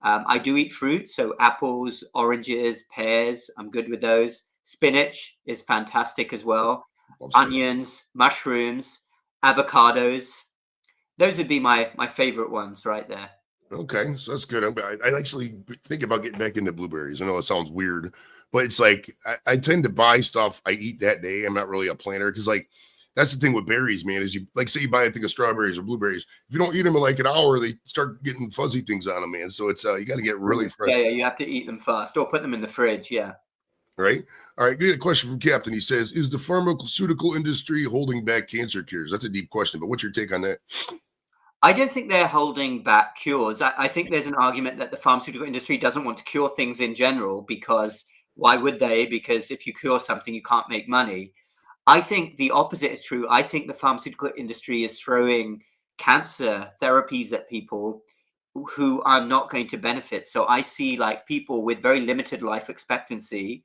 I do eat fruit, so apples, oranges, pears. I'm good with those. Spinach is fantastic as well. Onions, mushrooms, avocados. Those would be my favorite ones right there. Okay, so that's good. I actually think about getting back into blueberries. I know it sounds weird, but it's like I tend to buy stuff I eat that day. I'm not really a planner because like that's the thing with berries, man, is you like say you buy a thing of strawberries or blueberries. If you don't eat them in like an hour, they start getting fuzzy things on them, man. So it's you got to get really fresh. Yeah, you have to eat them fast or put them in the fridge. Yeah. Right. All right. Get a question from Captain. He says, "Is the pharmaceutical industry holding back cancer cures?" That's a deep question, but what's your take on that? I don't think they're holding back cures. I think there's an argument that the pharmaceutical industry doesn't want to cure things in general because why would they? Because if you cure something, you can't make money. I think the opposite is true. I think the pharmaceutical industry is throwing cancer therapies at people who are not going to benefit. So I see like people with very limited life expectancy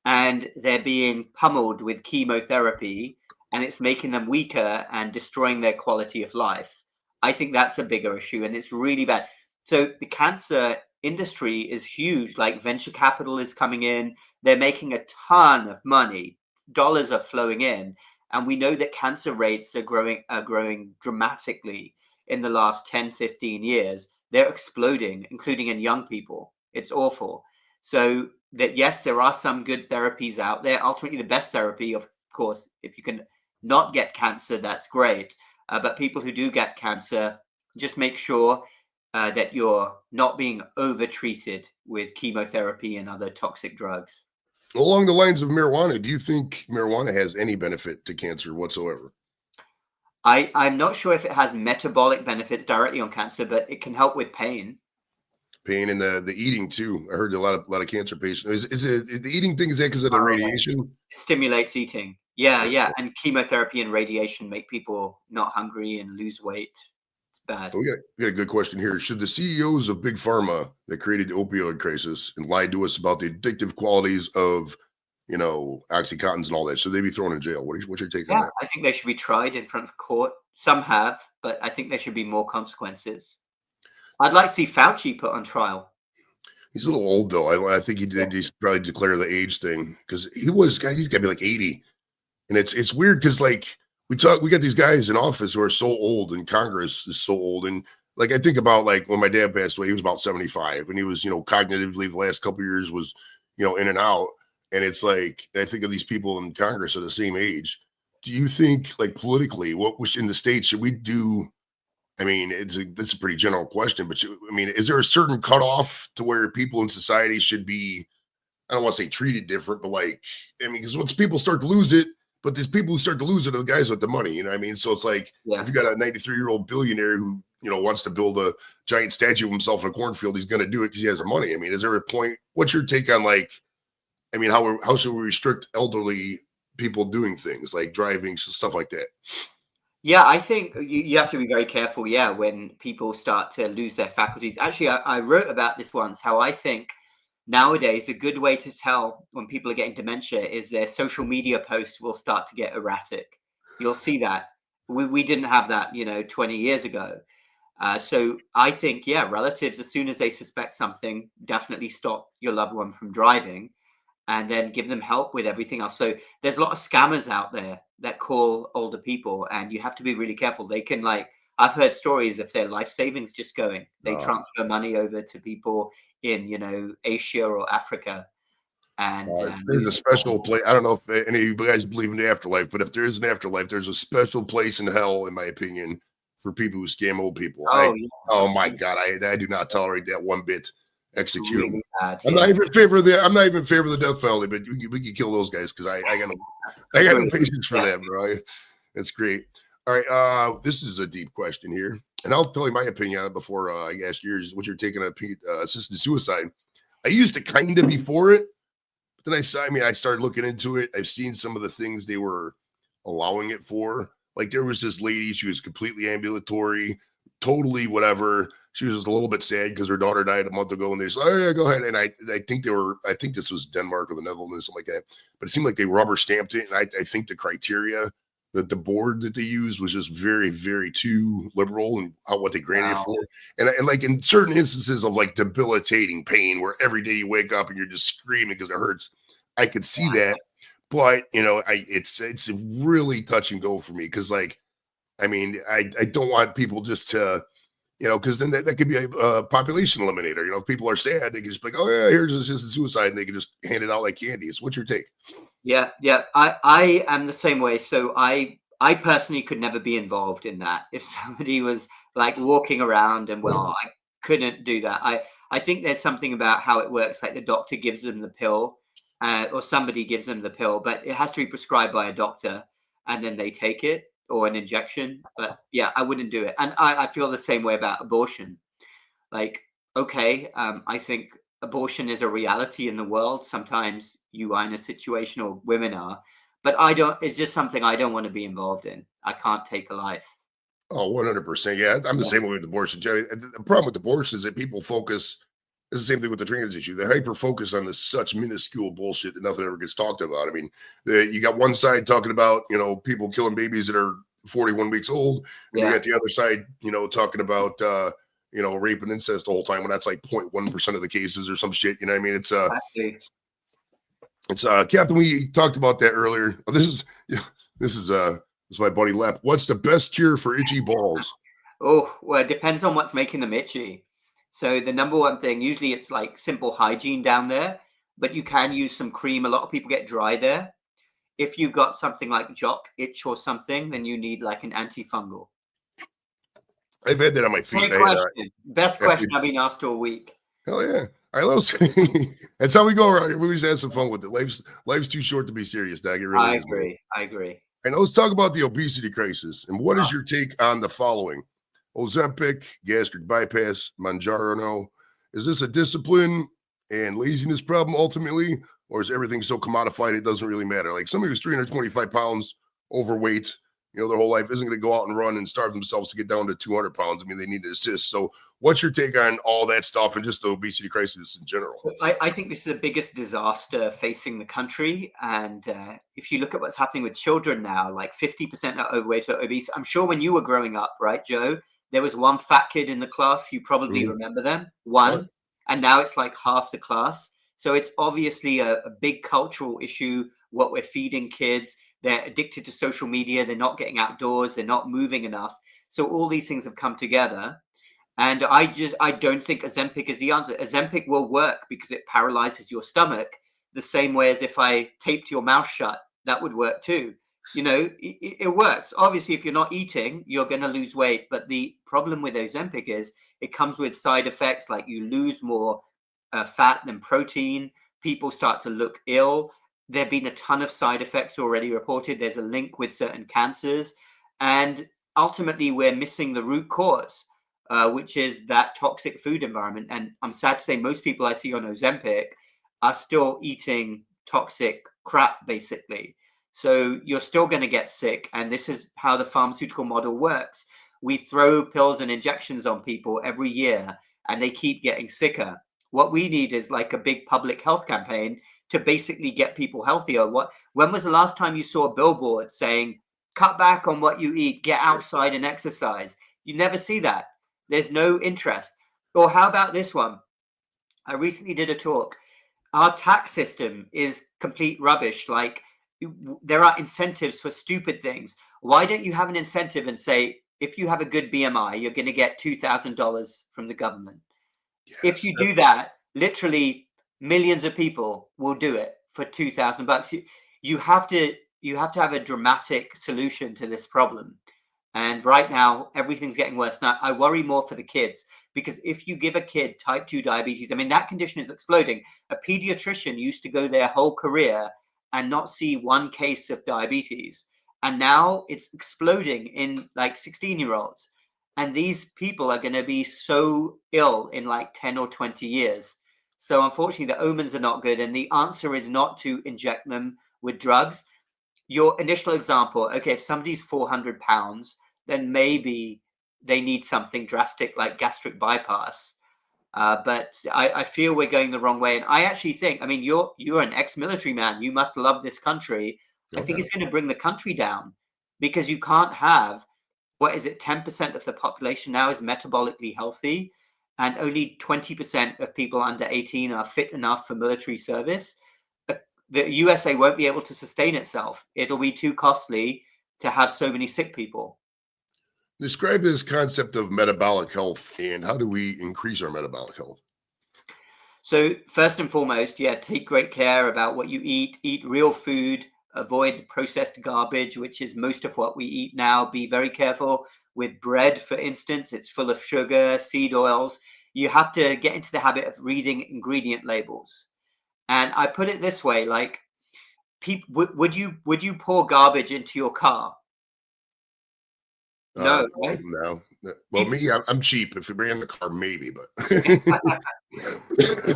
and they're being pummeled with chemotherapy and it's making them weaker and destroying their quality of life. I think that's a bigger issue and it's really bad. So the cancer industry is huge. Like venture capital is coming in. They're making a ton of money. Dollars are flowing in. And we know that cancer rates are growing dramatically in the last 10, 15 years. They're exploding, including in young people. It's awful. So that, yes, there are some good therapies out there. Ultimately, the best therapy, of course, if you can not get cancer, that's great. But people who do get cancer, just make sure that you're not being over-treated with chemotherapy and other toxic drugs. Along the lines of marijuana, do you think marijuana has any benefit to cancer whatsoever? I'm not sure if it has metabolic benefits directly on cancer, but it can help with pain. Pain and the eating too. I heard a lot of cancer patients. Is it the eating thing? Is that because of the radiation? It stimulates eating. Yeah. And chemotherapy and radiation make people not hungry and lose weight. It's bad. We got a good question here. Should the CEOs of Big Pharma that created the opioid crisis and lied to us about the addictive qualities of, Oxycontins and all that, should they be thrown in jail? What's your take on that? I think they should be tried in front of court. Some have, but I think there should be more consequences. I'd like to see Fauci put on trial. He's a little old though. I think he did. He's probably declare the age thing because he's got to be like 80, and it's weird because like we got these guys in office who are so old, and Congress is so old, and like I think about like when my dad passed away, he was about 75, and he was cognitively the last couple of years was in and out, and it's like I think of these people in Congress are the same age. Do you think like politically, what was in the states should we do? I mean, this is a pretty general question, but is there a certain cutoff to where people in society should be? I don't want to say treated different, but because once people start to lose it, But these people who start to lose it are the guys with the money. You know what I mean? So it's like if you got a 93-year-old billionaire who wants to build a giant statue of himself in a cornfield, he's going to do it because he has the money. I mean, is there a point? What's your take on how should we restrict elderly people doing things like driving, stuff like that? Yeah, I think you have to be very careful. Yeah, when people start to lose their faculties. Actually, I wrote about this once. How I think nowadays a good way to tell when people are getting dementia is their social media posts will start to get erratic. You'll see that. We didn't have that 20 years ago. So I think, yeah, relatives, as soon as they suspect something, definitely stop your loved one from driving and then give them help with everything else. So there's a lot of scammers out there that call older people, and you have to be really careful. They can, I've heard stories if their life savings just going, they transfer money over to people in, Asia or Africa. And there's a special place. I don't know if any of you guys believe in the afterlife, but if there is an afterlife, there's a special place in hell, in my opinion, for people who scam old people. Oh my God, I do not tolerate that one bit. Execute them. I'm not even in favor of the death penalty, but we can kill those guys because I got no patience for that, bro. That's great. All right, this is a deep question here, and I'll tell you my opinion on it before I ask yours. What you're taking assisted suicide? I used to kind of be for it, but then I started looking into it. I've seen some of the things they were allowing it for. Like there was this lady, she was completely ambulatory, totally whatever. She was just a little bit sad because her daughter died a month ago, and they said, "Oh yeah, go ahead." And I think this was Denmark or the Netherlands, something like that. But it seemed like they rubber stamped it, and I think the criteria that the board that they used was just very, very too liberal in what they granted it for. And like in certain instances of like debilitating pain, where every day you wake up and you're just screaming because it hurts, I could see that. But it's a really touch and go for me because I don't want people just to. Because then that could be a population eliminator. If people are sad, they can just be like, "Oh yeah, here's assisted suicide," and they can just hand it out like candy. So what's your take? Yeah. I am the same way. So I personally could never be involved in that. If somebody was like walking around and I couldn't do that. I think there's something about how it works. Like the doctor gives them the pill, or somebody gives them the pill, but it has to be prescribed by a doctor, and then they take it. Or an injection, but yeah, I wouldn't do it. And I feel the same way about abortion. Like, okay, I think abortion is a reality in the world. Sometimes you are in a situation, or women are, but it's just something I don't want to be involved in. I can't take a life. Oh, 100%. Yeah, I'm the same way with abortion. The problem with abortion is that people focus. It's the same thing with the trans issue. They're hyper focused on this such minuscule bullshit that nothing ever gets talked about. I mean, you got one side talking about people killing babies that are 41 weeks old, and you got the other side talking about rape and incest the whole time when that's like 0.1% of the cases or some shit. You know what I mean? It's Captain. We talked about that earlier. This is my buddy Lep. What's the best cure for itchy balls? Oh, well, it depends on what's making them itchy. So the number one thing, usually it's like simple hygiene down there, but you can use some cream. A lot of people get dry there. If you've got something like jock itch or something, then you need like an antifungal. I've had that on my feet. Best question I've been asked all week. Hell yeah. All right, that's how we go around here. We just have some fun with it. Life's too short to be serious, Doug. It really is. I agree. And let's talk about the obesity crisis. And what is your take on the following? Ozempic, gastric bypass, Mounjaro. Is this a discipline and laziness problem ultimately, or is everything so commodified it doesn't really matter? Like somebody who's 325 pounds overweight, their whole life isn't going to go out and run and starve themselves to get down to 200 pounds. I mean, they need to assist. So what's your take on all that stuff and just the obesity crisis in general? I think this is the biggest disaster facing the country. And if you look at what's happening with children now, like 50% are overweight or obese. I'm sure when you were growing up, right, Joe, there was one fat kid in the class. You probably remember them. One. And now it's like half the class. So it's obviously a big cultural issue, what we're feeding kids. They're addicted to social media. They're not getting outdoors. They're not moving enough. So all these things have come together. And I don't think Ozempic is the answer. Ozempic will work because it paralyzes your stomach the same way as if I taped your mouth shut, that would work too. It works. Obviously, if you're not eating, you're going to lose weight. But the problem with Ozempic is it comes with side effects, like you lose more fat than protein. People start to look ill. There have been a ton of side effects already reported. There's a link with certain cancers. And ultimately, we're missing the root cause, which is that toxic food environment. And I'm sad to say most people I see on Ozempic are still eating toxic crap, basically. So you're still going to get sick. And this is how the pharmaceutical model works. We throw pills and injections on people every year, and they keep getting sicker. What we need is like a big public health campaign to basically get people healthier. When was the last time you saw a billboard saying, cut back on what you eat, get outside and exercise? You never see that. There's no interest. Or how about this one? I recently did a talk. Our tax system is complete rubbish. Like, there are incentives for stupid things. Why don't you have an incentive and say, if you have a good BMI, you're going to get $2,000 from the government? Yes. If you do that, literally millions of people will do it for $2,000. You have to have a dramatic solution to this problem. And right now, everything's getting worse. Now, I worry more for the kids, because if you give a kid type 2 diabetes, I mean, that condition is exploding. A pediatrician used to go their whole career and not see one case of diabetes. And now it's exploding in like 16-year-olds. And these people are going to be so ill in like 10 or 20 years. So unfortunately, the omens are not good. And the answer is not to inject them with drugs. Your initial example, okay, if somebody's 400 pounds, then maybe they need something drastic like gastric bypass. But I feel we're going the wrong way. And I actually think, I mean, you're an ex-military man. You must love this country. I think it's going to bring the country down, because you can't have, what is it, 10% of the population now is metabolically healthy, and only 20% of people under 18 are fit enough for military service. The USA won't be able to sustain itself. It'll be too costly to have so many sick people. Describe this concept of metabolic health, and how do we increase our metabolic health? So first and foremost, take great care about what you eat real food, avoid processed garbage, which is most of what we eat now. Be very careful with bread, for instance. It's full of sugar, seed oils. You have to get into the habit of reading ingredient labels. And I put it this way, like, would you pour garbage into your car? No, right? No. Well, me, I'm cheap. If you bring in the car, maybe, but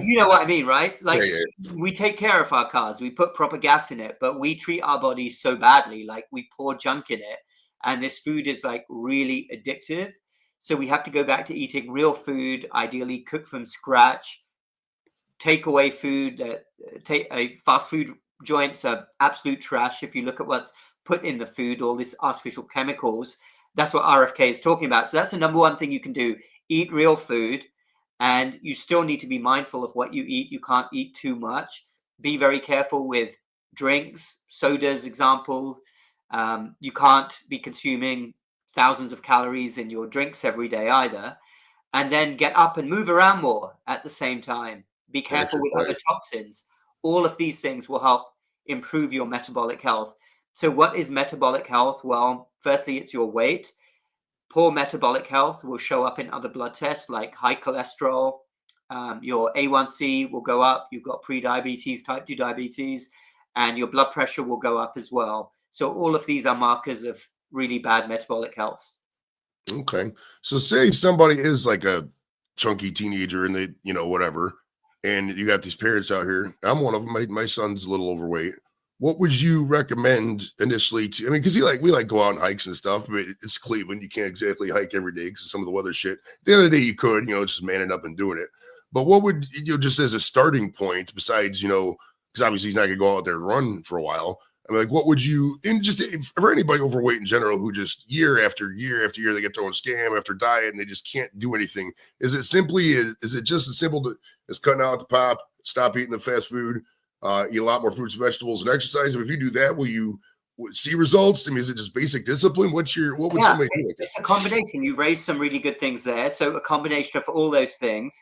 you know what I mean, right? Like, yeah. We take care of our cars, we put proper gas in it, but we treat our bodies so badly. Like, we pour junk in it, and this food is like really addictive. So we have to go back to eating real food, ideally cooked from scratch. Takeaway food, fast food joints are absolute trash. If you look at what's put in the food, all these artificial chemicals, that's what RFK is talking about. So that's the number one thing you can do: eat real food. And you still need to be mindful of what you eat. You can't eat too much. Be very careful with drinks, sodas, example. You can't be consuming thousands of calories in your drinks every day either. And then get up and move around more at the same time. Be careful with other toxins. All of these things will help improve your metabolic health. So what is metabolic health? Well, firstly, it's your weight. Poor metabolic health will show up in other blood tests like high cholesterol. Your A1C will go up. You've got pre-diabetes, type 2 diabetes, and your blood pressure will go up as well. So all of these are markers of really bad metabolic health. Okay. So say somebody is like a chunky teenager and they, whatever, and you got these parents out here. I'm one of them. My son's a little overweight. What would you recommend initially to, because we like go out on hikes and stuff, but it's Cleveland. You can't exactly hike every day because of some of the weather shit. At the end of the day, you could, just manning up and doing it. But what would, just as a starting point, besides, because obviously he's not going to go out there and run for a while. I mean, like, what would you, and just for anybody overweight in general, who just year after year after year, they get throwing scam after diet and they just can't do anything. Is it just as simple as cutting out the pop, stop eating the fast food, eat a lot more fruits, vegetables, and exercise? If you do that, will you see results? I mean, is it just basic discipline? What would somebody do? It's a combination. You raised some really good things there. So a combination of all those things.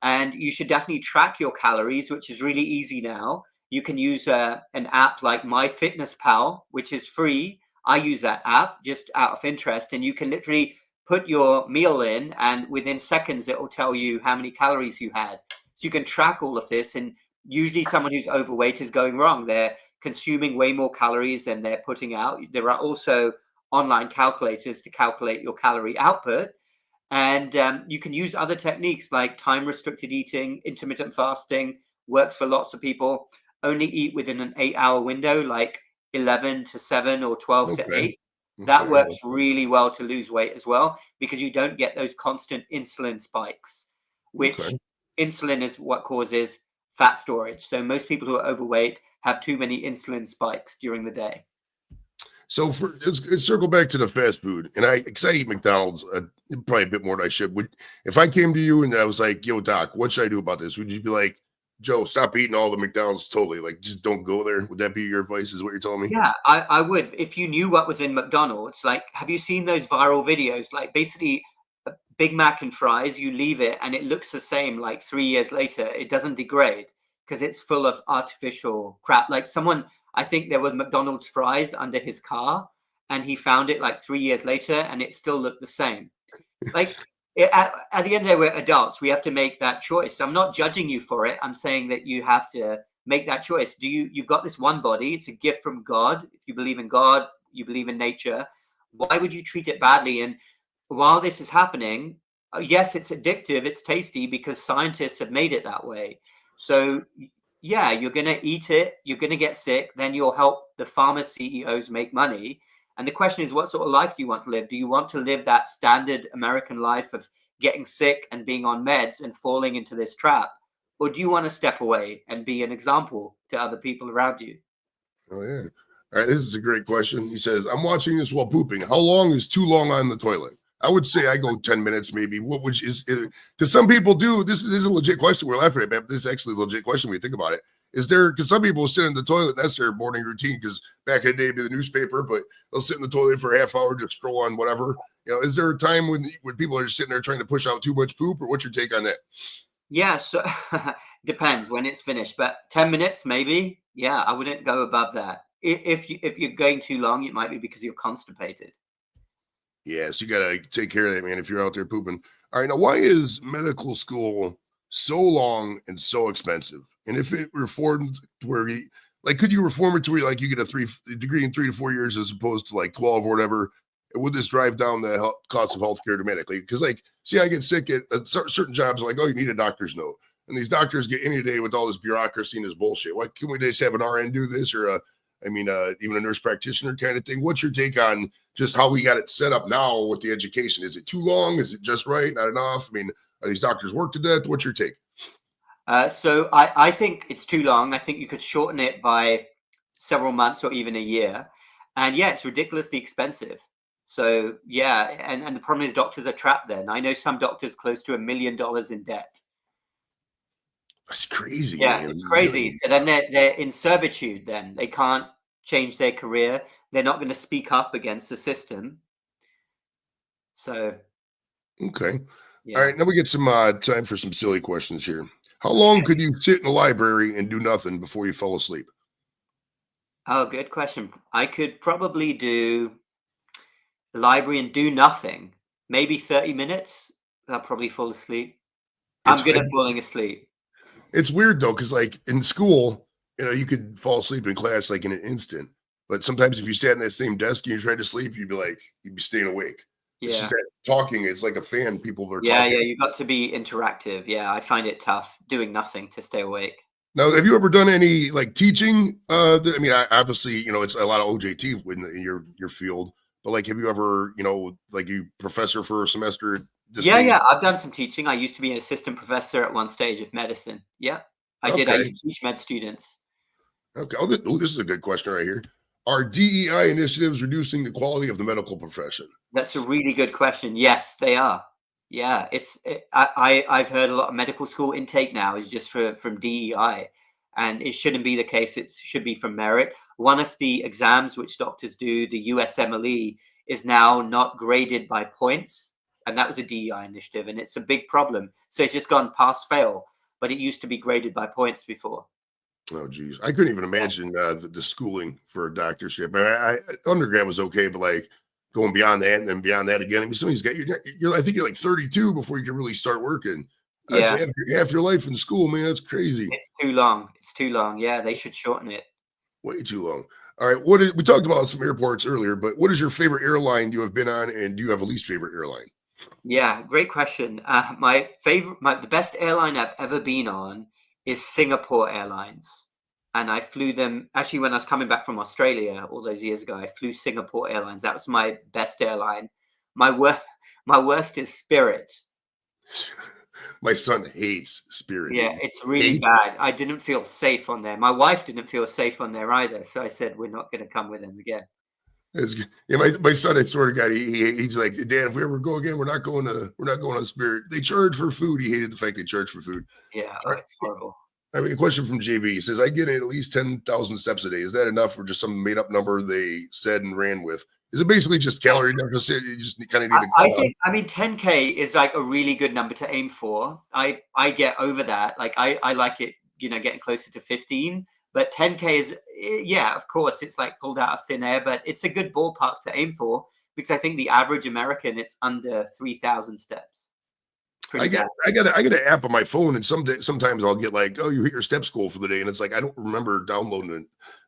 And you should definitely track your calories, which is really easy now. You can use an app like MyFitnessPal, which is free. I use that app just out of interest. And you can literally put your meal in, and within seconds, it will tell you how many calories you had. So you can track all of this. And usually someone who's overweight is going wrong. They're consuming way more calories than they're putting out. There are also online calculators to calculate your calorie output. And you can use other techniques like time restricted eating, intermittent fasting, works for lots of people. Only eat within an 8-hour window, like 11 to 7 or 12 to Okay. 8. That works really well to lose weight as well, because you don't get those constant insulin spikes, which insulin is what causes fat storage. So most people who are overweight have too many insulin spikes during the day. So let's circle back to the fast food, and I eat McDonald's probably a bit more than I should. If I came to you and I was like, "Yo, Doc, what should I do about this?" Would you be like, "Joe, stop eating all the McDonald's totally? Like, just don't go there"? Would that be your advice? Is what you're telling me? Yeah, I would. If you knew what was in McDonald's, like, have you seen those viral videos? Like, basically, a Big Mac and fries, you leave it and it looks the same like 3 years later. It doesn't degrade because it's full of artificial crap. Like I think there was McDonald's fries under his car, and he found it like 3 years later and it still looked the same. Like, at the end of the day, we're adults. We have to make that choice. I'm not judging you for it. I'm saying that you have to make that choice. You've got this one body. It's a gift from God. If you believe in God, you believe in nature. Why would you treat it badly? And while this is happening, yes, it's addictive. It's tasty because scientists have made it that way. So yeah, you're going to eat it. You're going to get sick. Then you'll help the pharma CEOs make money. And the question is, what sort of life do you want to live? Do you want to live that standard American life of getting sick and being on meds and falling into this trap? Or do you want to step away and be an example to other people around you? Oh, yeah. All right. This is a great question. He says, "I'm watching this while pooping. How long is too long on the toilet?" I would say I go 10 minutes, maybe. What would is because some people do. This is a legit question. We're laughing at it, but this is actually a legit question when you think about it. Is there, because some people sit in the toilet, that's their morning routine, because back in the day, it'd be the newspaper, but they'll sit in the toilet for a half hour, just scroll on whatever. Is there a time when people are just sitting there trying to push out too much poop, or what's your take on that? Yeah, so depends when it's finished, but 10 minutes maybe. Yeah, I wouldn't go above that. If you're going too long, it might be because you're constipated. Yeah, so you got to take care of that, man, if you're out there pooping. All right, now, why is medical school so long and so expensive? And if it reformed to where could you reform it to where you get a degree in 3 to 4 years as opposed to like 12 or whatever? And would this drive down the cost of healthcare dramatically? Because I get sick at certain jobs, like, oh, you need a doctor's note. And these doctors get any day with all this bureaucracy and this bullshit. Why can't we just have an RN do this, or even a nurse practitioner kind of thing? What's your take on just how we got it set up now with the education? Is it too long? Is it just right? Not enough? I mean, are these doctors worked to death? What's your take? So I think it's too long. I think you could shorten it by several months or even a year. And yeah, it's ridiculously expensive. So yeah, and the problem is doctors are trapped then. I know some doctors close to $1 million in debt. That's crazy. Yeah, man. it's crazy. So then they're in servitude then. They can't change their career. They're not going to speak up against the system. So Okay. yeah. All right, now we get some time for some silly questions here. How long could you sit in the library and do nothing before you fell asleep? Oh, good question. I could probably do the library and do nothing. Maybe 30 minutes. I'll probably fall asleep. I'm good at falling asleep. It's weird though, because in school, you could fall asleep in class like in an instant. But sometimes if you sat in that same desk and you tried to sleep, you'd be staying awake. Yeah. It's just that talking. It's like a fan. People are yeah, talking. Yeah. You got to be interactive. Yeah, I find it tough doing nothing to stay awake. Now, have you ever done any teaching? Obviously, it's a lot of OJT in your field. But have you ever, you professor for a semester? Yeah, I've done some teaching. I used to be an assistant professor at one stage of medicine. Yeah, I did. I used to teach med students. Okay. Oh, this is a good question right here. Are DEI initiatives reducing the quality of the medical profession? That's a really good question. Yes, they are. Yeah, I've heard a lot of medical school intake now is just from DEI, and it shouldn't be the case. It should be from merit. One of the exams which doctors do, the USMLE, is now not graded by points, and that was a DEI initiative, and it's a big problem. So it's just gone pass fail, but it used to be graded by points before. Oh, geez. I couldn't even imagine the schooling for a doctorship. Undergrad was okay, but going beyond that and then beyond that again. I mean, somebody's got I think you're like 32 before you can really start working. That's half your life in school, man. That's crazy. It's too long. It's too long. Yeah, they should shorten it. Way too long. All right. We talked about some airports earlier, but what is your favorite airline you have been on, and do you have a least favorite airline? Yeah, great question. The best airline I've ever been on is Singapore Airlines. And I flew them actually when I was coming back from Australia all those years ago. I flew Singapore Airlines. That was my best airline. My worst, my worst is Spirit. My son hates Spirit, Yeah, dude. it's really Hate. bad. I didn't feel safe on there. My wife didn't feel safe on there either. So I said, we're not going to come with them again. That's good. Yeah, my son, I swear to God, he's like, Dad, if we ever go again, we're not going on Spirit. They charge for food. He hated the fact they charge for food. Yeah, All oh, right. it's horrible. I have a question from JB. He says, I get at least 10,000 steps a day. Is that enough or just some made up number they said and ran with? Is it basically just calorie deficit? You just kind of need to cut I down. think, I mean, 10K is like a really good number to aim for. I get over that. Like I like it, getting closer to 15. But 10K is, yeah, of course, it's like pulled out of thin air, but it's a good ballpark to aim for because I think the average American, it's under 3,000 steps. Pretty bad. I got an app on my phone, and sometimes I'll get like, oh, you hit your steps goal for the day, and it's like I don't remember downloading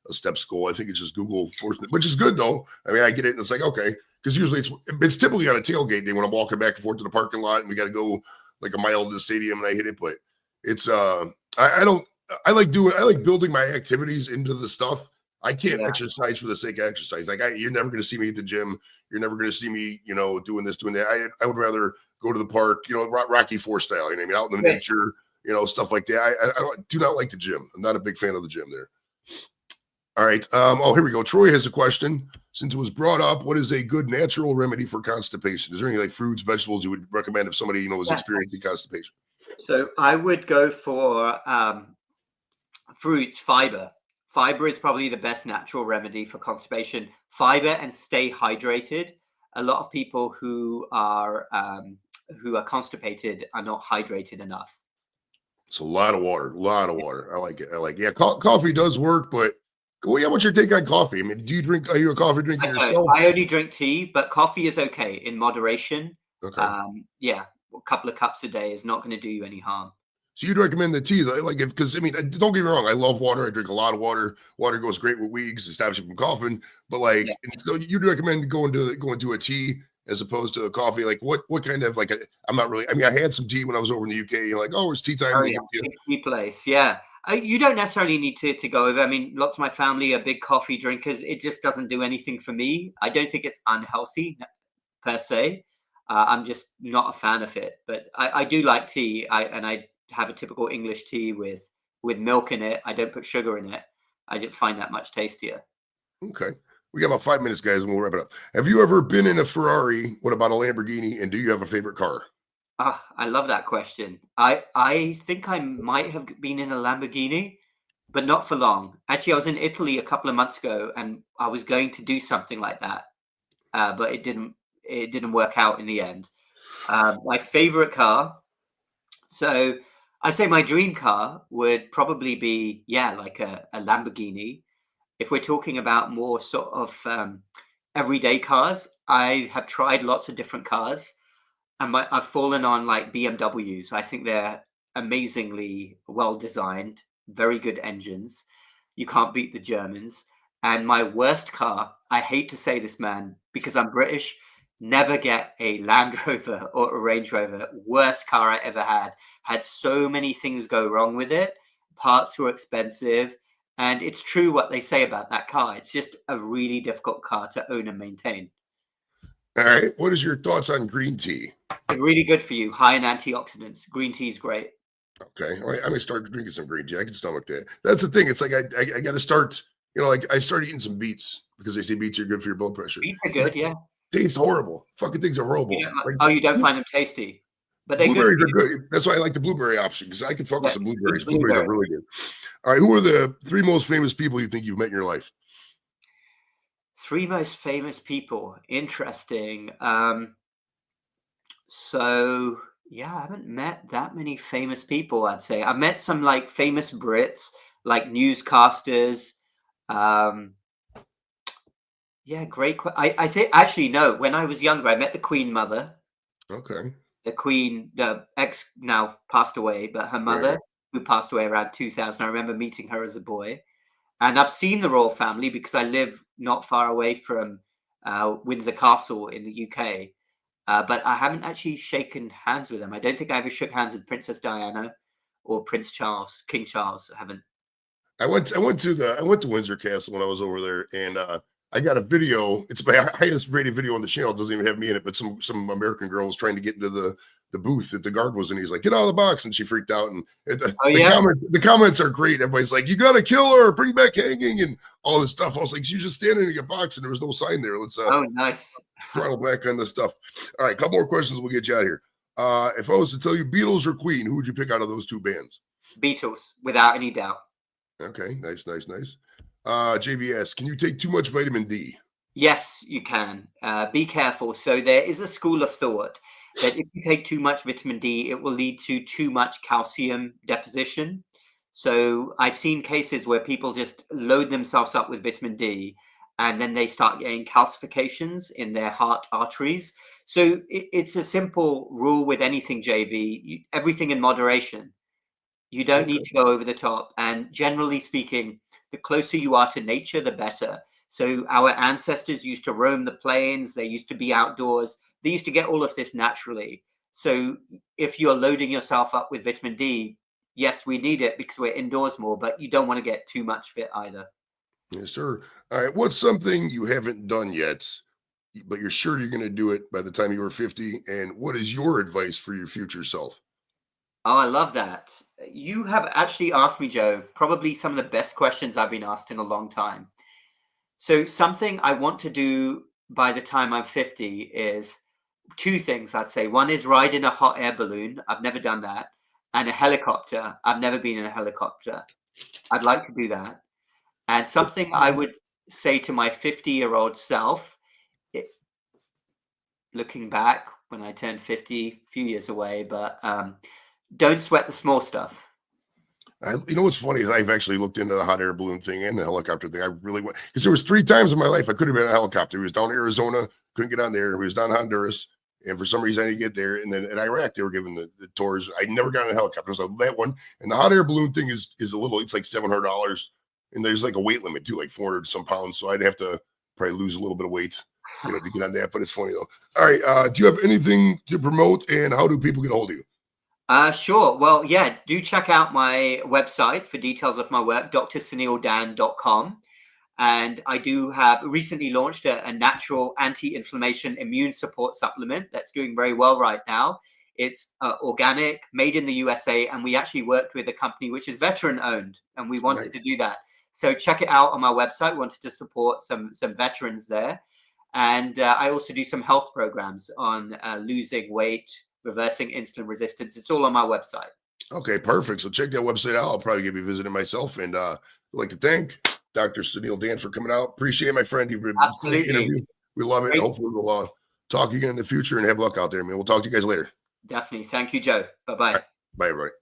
a steps goal. I think it's just Google forced it, which is good though. I mean, I get it, and it's like okay, because usually it's typically on a tailgate day when I'm walking back and forth to the parking lot, and we got to go like a mile to the stadium, and I hit it. But it's I don't I like building my activities into the stuff. I can't Yeah. exercise for the sake of exercise. Like you're never going to see me at the gym. You're never going to see me, doing this, doing that. I would rather go to the park, Rocky Four style. You know what I mean? Out in the Yeah. nature, stuff like that. I do not like the gym. I'm not a big fan of the gym there. All right. Here we go. Troy has a question. Since it was brought up, what is a good natural remedy for constipation? Is there any like fruits, vegetables you would recommend if somebody was experiencing constipation? So I would go for fruits, fiber. Fiber is probably the best natural remedy for constipation. Fiber and stay hydrated. A lot of people who are constipated are not hydrated enough. It's a lot of water. I like it. Yeah, coffee does work, but well, yeah. What's your take on coffee? I mean, are you a coffee drinker yourself? I only drink tea, but coffee is okay in moderation. Okay. Yeah, a couple of cups a day is not going to do you any harm. So you'd recommend the tea, like because I mean, don't get me wrong, I love water. I drink a lot of water. Water goes great with weeds. It stops you from coughing. But like, so you'd recommend going to a tea as opposed to a coffee. Like, what kind of I'm not really. I mean, I had some tea when I was over in the UK. You're like, oh, it's tea time. Oh, yeah. Tea place, yeah. You don't necessarily need to go over. I mean, lots of my family are big coffee drinkers. It just doesn't do anything for me. I don't think it's unhealthy per se. I'm just not a fan of it. But I do like tea. I have a typical English tea with milk in it. I don't put sugar in it. I didn't find that much tastier. Okay. We got about 5 minutes, guys, and we'll wrap it up. Have you ever been in a Ferrari? What about a Lamborghini? And do you have a favorite car? I love that question. I think I might have been in a Lamborghini, but not for long. Actually, I was in Italy a couple of months ago, and I was going to do something like that, but it didn't work out in the end. My favorite car. So I'd say my dream car would probably be, like a Lamborghini. If we're talking about more sort of everyday cars, I have tried lots of different cars. And I've fallen on like BMWs. I think they're amazingly well designed, very good engines. You can't beat the Germans. And my worst car, I hate to say this, man, because I'm British, never get a Land Rover or a Range Rover. Worst car I ever had. Had so many things go wrong with it. Parts were expensive. And it's true what they say about that car. It's just a really difficult car to own and maintain. All right. What is your thoughts on green tea? It's really good for you. High in antioxidants. Green tea is great. Okay. I may start drinking some green tea. I can stomach that. That's the thing. It's like I got to start, like I started eating some beets because they say beets are good for your blood pressure. Beets are good, yeah. Taste horrible. Fucking things are horrible. You don't find them tasty. But blueberries are good. That's why I like the blueberry option because I can fuck with some blueberries. Blueberries are really good. All right. Who are the 3 most famous people you think you've met in your life? 3 most famous people. Interesting. So yeah, I haven't met that many famous people, I'd say. I've met some like famous Brits, like newscasters. Yeah, great. I think actually, no, when I was younger, I met the Queen Mother. Okay. The Queen, the ex now passed away, but her mother, who passed away around 2000, I remember meeting her as a boy. And I've seen the royal family because I live not far away from Windsor Castle in the UK. But I haven't actually shaken hands with them. I don't think I ever shook hands with Princess Diana or Prince Charles, King Charles. I haven't. I went to Windsor Castle when I was over there, and I got a video. It's my highest rated video on the channel. It doesn't even have me in it, but some American girl was trying to get into the booth that the guard was in. He's like, "Get out of the box," and she freaked out. And the comments are great. Everybody's like, "You got to kill her, bring back hanging," and all this stuff. I was like, "She's just standing in a box, and there was no sign there. Let's nice. throttle back on this stuff." All right, couple more questions. We'll get you out of here. If I was to tell you Beatles or Queen, who would you pick out of those two bands? Beatles, without any doubt. Okay, nice. JVS, can you take too much vitamin D? Yes, you can. Be careful. So there is a school of thought that if you take too much vitamin D, it will lead to too much calcium deposition. So I've seen cases where people just load themselves up with vitamin D and then they start getting calcifications in their heart arteries. So it's a simple rule with anything, JV, everything in moderation. You don't need to go over the top. And generally speaking, the closer you are to nature, the better. So our ancestors used to roam the plains. They used to be outdoors. They used to get all of this naturally. So if you're loading yourself up with vitamin D, yes, we need it because we're indoors more, but you don't want to get too much of it either. Yes, sir. All right. What's something you haven't done yet, but you're sure you're going to do it by the time you are 50? And what is your advice for your future self? Oh, I love that. You have actually asked me, Joe, probably some of the best questions I've been asked in a long time. So something I want to do by the time I'm 50 is two things, I'd say. One is ride in a hot air balloon. I've never done that. And a helicopter. I've never been in a helicopter. I'd like to do that. And something I would say to my 50-year-old self, looking back when I turned 50, a few years away, but don't sweat the small stuff. You know what's funny is I've actually looked into the hot air balloon thing and the helicopter thing. I really went because there was 3 times in my life I could have been in a helicopter. It was down in Arizona, couldn't get on there. It was down in Honduras, and for some reason I didn't get there. And then in Iraq, they were giving the tours. I never got in a helicopter. So that one and the hot air balloon thing is a little. It's like $700, and there's like a weight limit too, like 400 some pounds. So I'd have to probably lose a little bit of weight, to get on that. But it's funny though. All right, do you have anything to promote, and how do people get a hold of you? Sure. Well, yeah, do check out my website for details of my work, drsuneeldhand.com. And I do have recently launched a natural anti-inflammation immune support supplement that's doing very well right now. It's organic, made in the USA, and we actually worked with a company which is veteran owned, and we wanted to do that. So check it out on my website. We wanted to support some veterans there. And I also do some health programs on losing weight, reversing insulin resistance. It's all on my website. Okay, perfect. So check that website out. I'll probably give you a visit myself. And I'd like to thank Dr. Suneel Dhand for coming out. Appreciate it, my friend. Absolutely. We love it. Great. Hopefully we'll talk again in the future and have luck out there, man. We'll talk to you guys later. Definitely. Thank you, Joe. Bye-bye. Right. Bye, everybody.